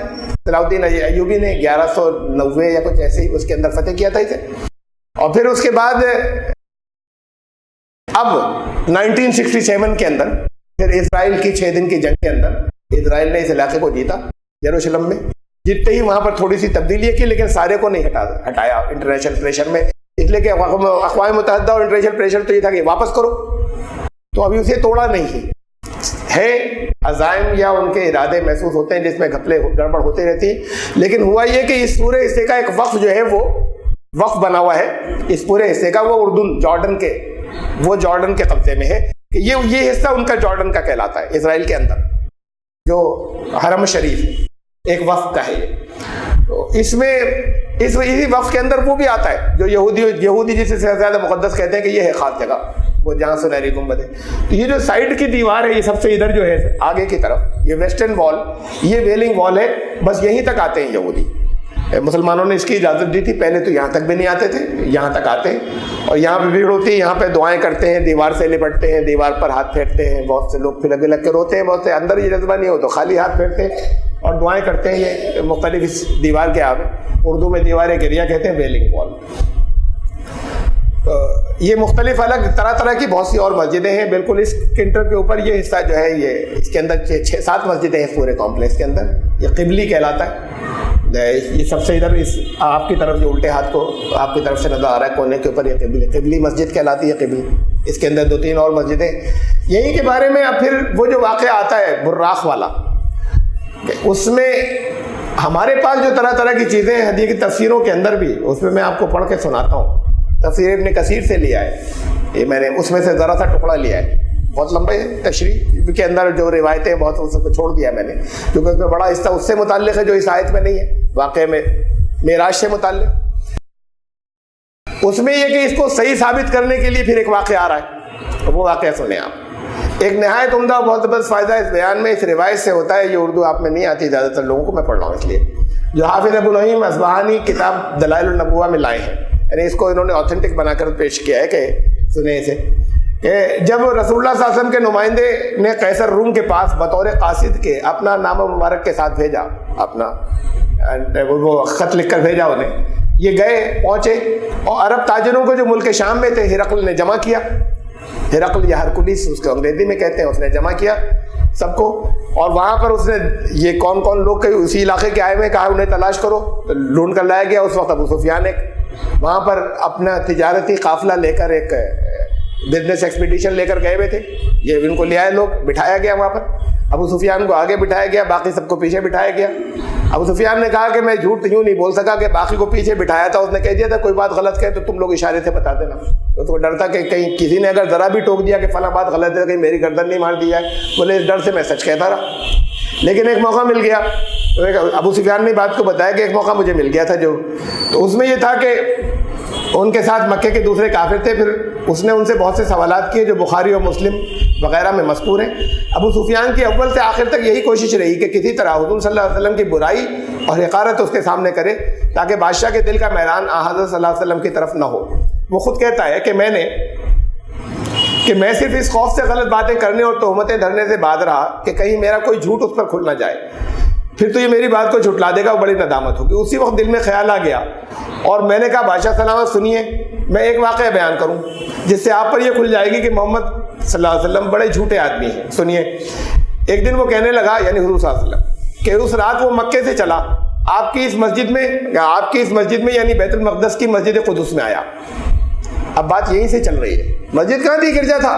صلاح الدین ایوبی نے 1190 یا کچھ ایسے ہی اس کے اندر فتح کیا تھا اسے۔ اور پھر اس کے بعد اب 1967 کے اندر پھر اسرائیل کی 6 دن کی جنگ کے اندر اسرائیل نے اس علاقے کو جیتا، یروشلم میں جیتتے ہی وہاں پر تھوڑی سی تبدیلی کی، لیکن سارے کو نہیں ہٹایا انٹرنیشنل پریشر میں، اس لیے کہ اقوام متحدہ اور انٹرنیشنل پریشر تو یہ تھا کہ واپس کرو، تو ابھی اسے توڑا نہیں ہے۔ عزائم یا ان کے ارادے محسوس ہوتے ہیں جس میں گھپلے گڑبڑ ہوتے رہتی ہیں، لیکن ہوا یہ کہ اس پورے حصے کا ایک وقف جو ہے وہ وقف بنا ہوا ہے، اس پورے حصے کا، وہ اردن جارڈن کے قبضے میں ہے، کہ یہ حصہ ان کا جارڈن کا کہلاتا ہے، اسرائیل کے اندر جو حرم شریف ایک وقف کا ہے۔ تو اس میں اسی وقت کے اندر وہ بھی آتا ہے جو یہودی جسے سے زیادہ مقدس کہتے ہیں کہ یہ ہے خاص جگہ، وہ جہاں سنہری گنبد ہے. تو یہ جو سائڈ کی دیوار ہے، یہ سب سے ادھر جو ہے آگے کی طرف، یہ ویسٹرن وال، یہ ویلنگ وال ہے، بس یہیں تک آتے ہیں یہودی. مسلمانوں نے اس کی اجازت دی تھی، پہلے تو یہاں تک بھی نہیں آتے تھے، یہاں تک آتے ہیں اور یہاں پہ بھیڑ ہوتی ہے، یہاں پہ دعائیں کرتے ہیں، دیوار سے لپٹتے ہیں، دیوار پر ہاتھ پھیرتے ہیں. بہت سے لوگ پھر لگ لگ کے روتے ہیں، بہت سے اندر یہ جذبہ نہیں ہو تو خالی ہاتھ پھیرتے ہیں اور دعائیں کرتے ہیں. یہ مختلف اس دیوار کے آگے، اردو میں دیوار گریا کہتے ہیں، ویلنگ وال. یہ مختلف الگ طرح طرح کی بہت سی اور مسجدیں ہیں. بالکل اس کنٹر کے اوپر یہ حصہ جو ہے، یہ اس کے اندر 6-7 مسجدیں ہیں پورے کمپلیکس کے اندر. یہ قبلی کہلاتا ہے. یہ سب سے ادھر اس آپ کی طرف جو الٹے ہاتھ کو آپ کی طرف سے نظر آ رہا ہے کونے کے اوپر، یہ قبلی مسجد کہلاتی ہے. قبلی اس کے اندر 2-3 اور مسجدیں. یہیں کے بارے میں اب پھر وہ جو واقعہ آتا ہے براق والا، اس میں ہمارے پاس جو طرح طرح کی چیزیں ہیں حدیث کی تفسیروں کے اندر بھی، اس میں آپ کو پڑھ کے سناتا ہوں. تفسیر ابن کثیر سے لیا ہے یہ میں نے، اس میں سے ذرا سا ٹکڑا لیا ہے. بہت لمبے تشریح کے اندر جو روایتیں بہت اس کو چھوڑ دیا میں نے، کیونکہ اس میں بڑا حصہ اس سے متعلق ہے جو اس آیت میں نہیں ہے، واقعے میں معراج سے متعلق. اس میں یہ کہ اس کو صحیح ثابت کرنے کے لیے پھر ایک واقعہ آ رہا ہے، وہ واقعہ سنیں آپ. ایک نہایت عمدہ بہت بس فائدہ اس بیان میں اس روایت سے ہوتا ہے. یہ اردو آپ میں نہیں آتی زیادہ تر لوگوں کو، میں پڑھ رہا ہوں اس لیے، جو حافظ ابو نعیم اصبہانی کتاب دلائل النبوہ میں لائے ہیں. یعنی اس کو انہوں نے آتھینٹک بنا کر پیش کیا ہے کہ سنیں اسے، کہ جب رسول اللہ صلی اللہ علیہ وسلم کے نمائندے نے قیصر روم کے پاس بطور قاصد کے اپنا نامہ مبارک کے ساتھ بھیجا، اپنا وہ خط لکھ کر بھیجا انہیں. یہ گئے، پہنچے اور عرب تاجروں کو جو ملک شام میں تھے ہرقل نے جمع کیا. ہرقل یا ہرکلیس اس کو انگریزی میں کہتے ہیں، اس نے جمع کیا سب کو. اور وہاں پر اس نے یہ کون کون لوگ اسی علاقے کے آئے ہوئے کہا انہیں تلاش کرو. ڈھونڈ کر لایا گیا. اس وقت ابو سفیان ایک وہاں پر اپنا تجارتی قافلہ لے کر، ایک بزنس ایکسپیڈیشن لے کر گئے ہوئے تھے. یہ ان کو لے آئے لوگ، بٹھایا گیا وہاں پر. ابو سفیان کو آگے بٹھایا گیا، باقی سب کو پیچھے بٹھایا گیا. ابو سفیان نے کہا کہ میں جھوٹ یوں نہیں بول سکا کہ باقی کو پیچھے بٹھایا تھا. اس نے کہہ دیا تھا کوئی بات غلط کہے تو تم لوگ اشارے سے بتا دینا. تو ڈر تھا کہ کہیں کسی نے اگر ذرا بھی ٹوک دیا کہ فلاں بات غلط ہے، کہیں میری گردن نہیں مار دی جائے. بولے اس ڈر سے میں سچ کہتا رہا. لیکن ایک موقع مل گیا، ابو سفیان نے بات کو بتایا کہ ایک موقع مجھے مل گیا تھا جو، تو اس میں یہ تھا کہ ان کے ساتھ مکے کے دوسرے کافر تھے. پھر اس نے ان سے بہت سے سوالات کیے جو بخاری اور مسلم وغیرہ میں مذکور ہیں. ابو سفیان کی اول سے آخر تک یہی کوشش رہی کہ کسی طرح حضور صلی اللہ علیہ وسلم کی برائی اور حقارت اس کے سامنے کرے تاکہ بادشاہ کے دل کا میلان حضرت صلی اللہ علیہ وسلم کی طرف نہ ہو. وہ خود کہتا ہے کہ میں صرف اس خوف سے غلط باتیں کرنے اور تہمتیں دھرنے سے باز رہا کہ کہیں میرا کوئی جھوٹ اس پر کھل نہ جائے، پھر تو یہ میری بات کو جھٹلا دے گا، وہ بڑی ندامت ہوگی. اسی وقت دل میں خیال آ گیا اور میں نے کہا بادشاہ سلامت سنیے، میں ایک واقعہ بیان کروں جس سے آپ پر یہ کھل جائے گی کہ محمد صلی اللہ علیہ وسلم بڑے جھوٹے آدمی ہیں. سنیے. ایک دن وہ کہنے لگا، یعنی حضور صلی اللہ علیہ وسلم، کہ اس رات وہ مکے سے چلا آپ کی اس مسجد میں یعنی بیت المقدس کی مسجد قدس میں آیا. اب بات یہیں سے چل رہی ہے. مسجد کہاں تھی؟ گرجا تھا.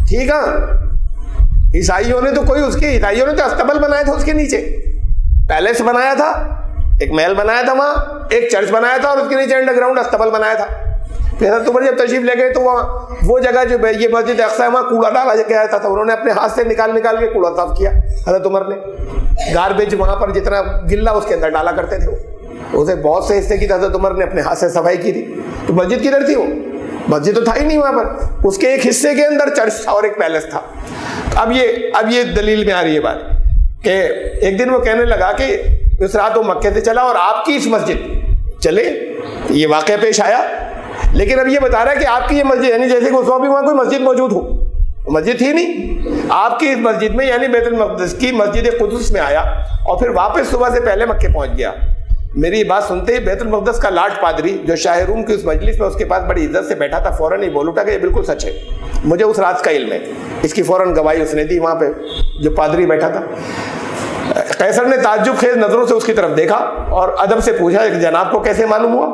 ٹھیک ہے، عیسائیوں نے تو استبل بنایا تھا، اس کے نیچے پیلس بنایا تھا، ایک محل بنایا تھا، وہاں ایک چرچ بنایا تھا اور اس کے نیچے انڈر گراؤنڈ استبل بنایا تھا. پھر حضرت عمر جب تشریف لے گئے تو وہ جگہ جو یہ مسجد اقصی ہے وہاں کوڑا ڈالا گیا تھا، تو انہوں نے اپنے ہاتھ سے نکال کے کوڑا صاف کیا. حضرت عمر نے گاربیج وہاں پر جتنا گلا اس کے اندر ڈالا کرتے تھے، اسے بہت سے حصے کی حضرت عمر نے اپنے ہاتھ سے صفائی کی تھی. تو مسجد کدھر تھی؟ وہ مسجد تو تھا ہی نہیں وہاں پر. اس کے ایک حصے کے اندر چرچ تھا اور ایک پیلس تھا. اب یہ دلیل میں آ رہی ہے بات کہ ایک دن وہ کہنے لگا کہ اس رات وہ مکے سے چلا اور آپ کی اس مسجد چلے، یہ واقعہ پیش آیا. لیکن اب یہ بتا رہا ہے کہ آپ کی یہ مسجد، یعنی جیسے کہ اس وقت بھی وہاں کوئی مسجد موجود ہو، مسجد تھی نہیں، آپ کی اس مسجد میں یعنی بیت المقدس کی مسجد قدس میں آیا اور پھر واپس صبح سے پہلے مکے پہنچ گیا. میری بات سنتے ہی بیت المقدس کا لاٹ پادری جو شاہ روم کی اس مجلس میں اس کے پاس بڑی عزت سے بیٹھا تھا، فوراً ہی بول اٹھا کہ یہ بالکل سچ ہے، مجھے اس رات کا علم ہے. اس کی فوراً گواہی اس نے دی وہاں پہ جو پادری بیٹھا تھا. قیصر نے تعجب خیز نظروں سے اس کی طرف دیکھا اور ادب سے پوچھا کہ جناب کو کیسے معلوم ہوا؟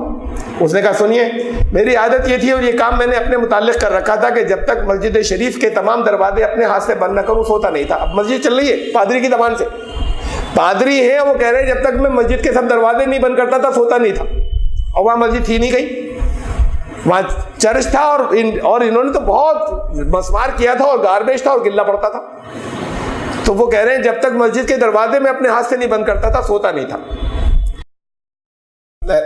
اس نے کہا سنیے، میری عادت یہ تھی اور یہ کام میں نے اپنے متعلق کر رکھا تھا کہ جب تک مسجد شریف کے تمام دروازے اپنے ہاتھ سے بند نہ کروں سوتا نہیں تھا. اب مسجد چل رہی ہے پادری کی زبان سے، پادری ہے وہ کہہ رہے ہیں جب تک میں مسجد کے سب دروازے نہیں بند کرتا تھا سوتا نہیں تھا. اور وہاں مسجد تھی نہیں کہیں، وہاں چرچ تھا اور انہوں نے تو بہت مسمار کیا تھا اور گاربیج تھا اور گلا پڑتا تھا. تو وہ کہہ رہے ہیں جب تک مسجد کے دروازے میں اپنے ہاتھ سے نہیں بند کرتا تھا سوتا نہیں تھا.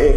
1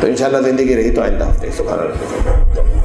تو انشاءاللہ زندگی رہی تو آئندہ ہفتے سبحان اللہ۔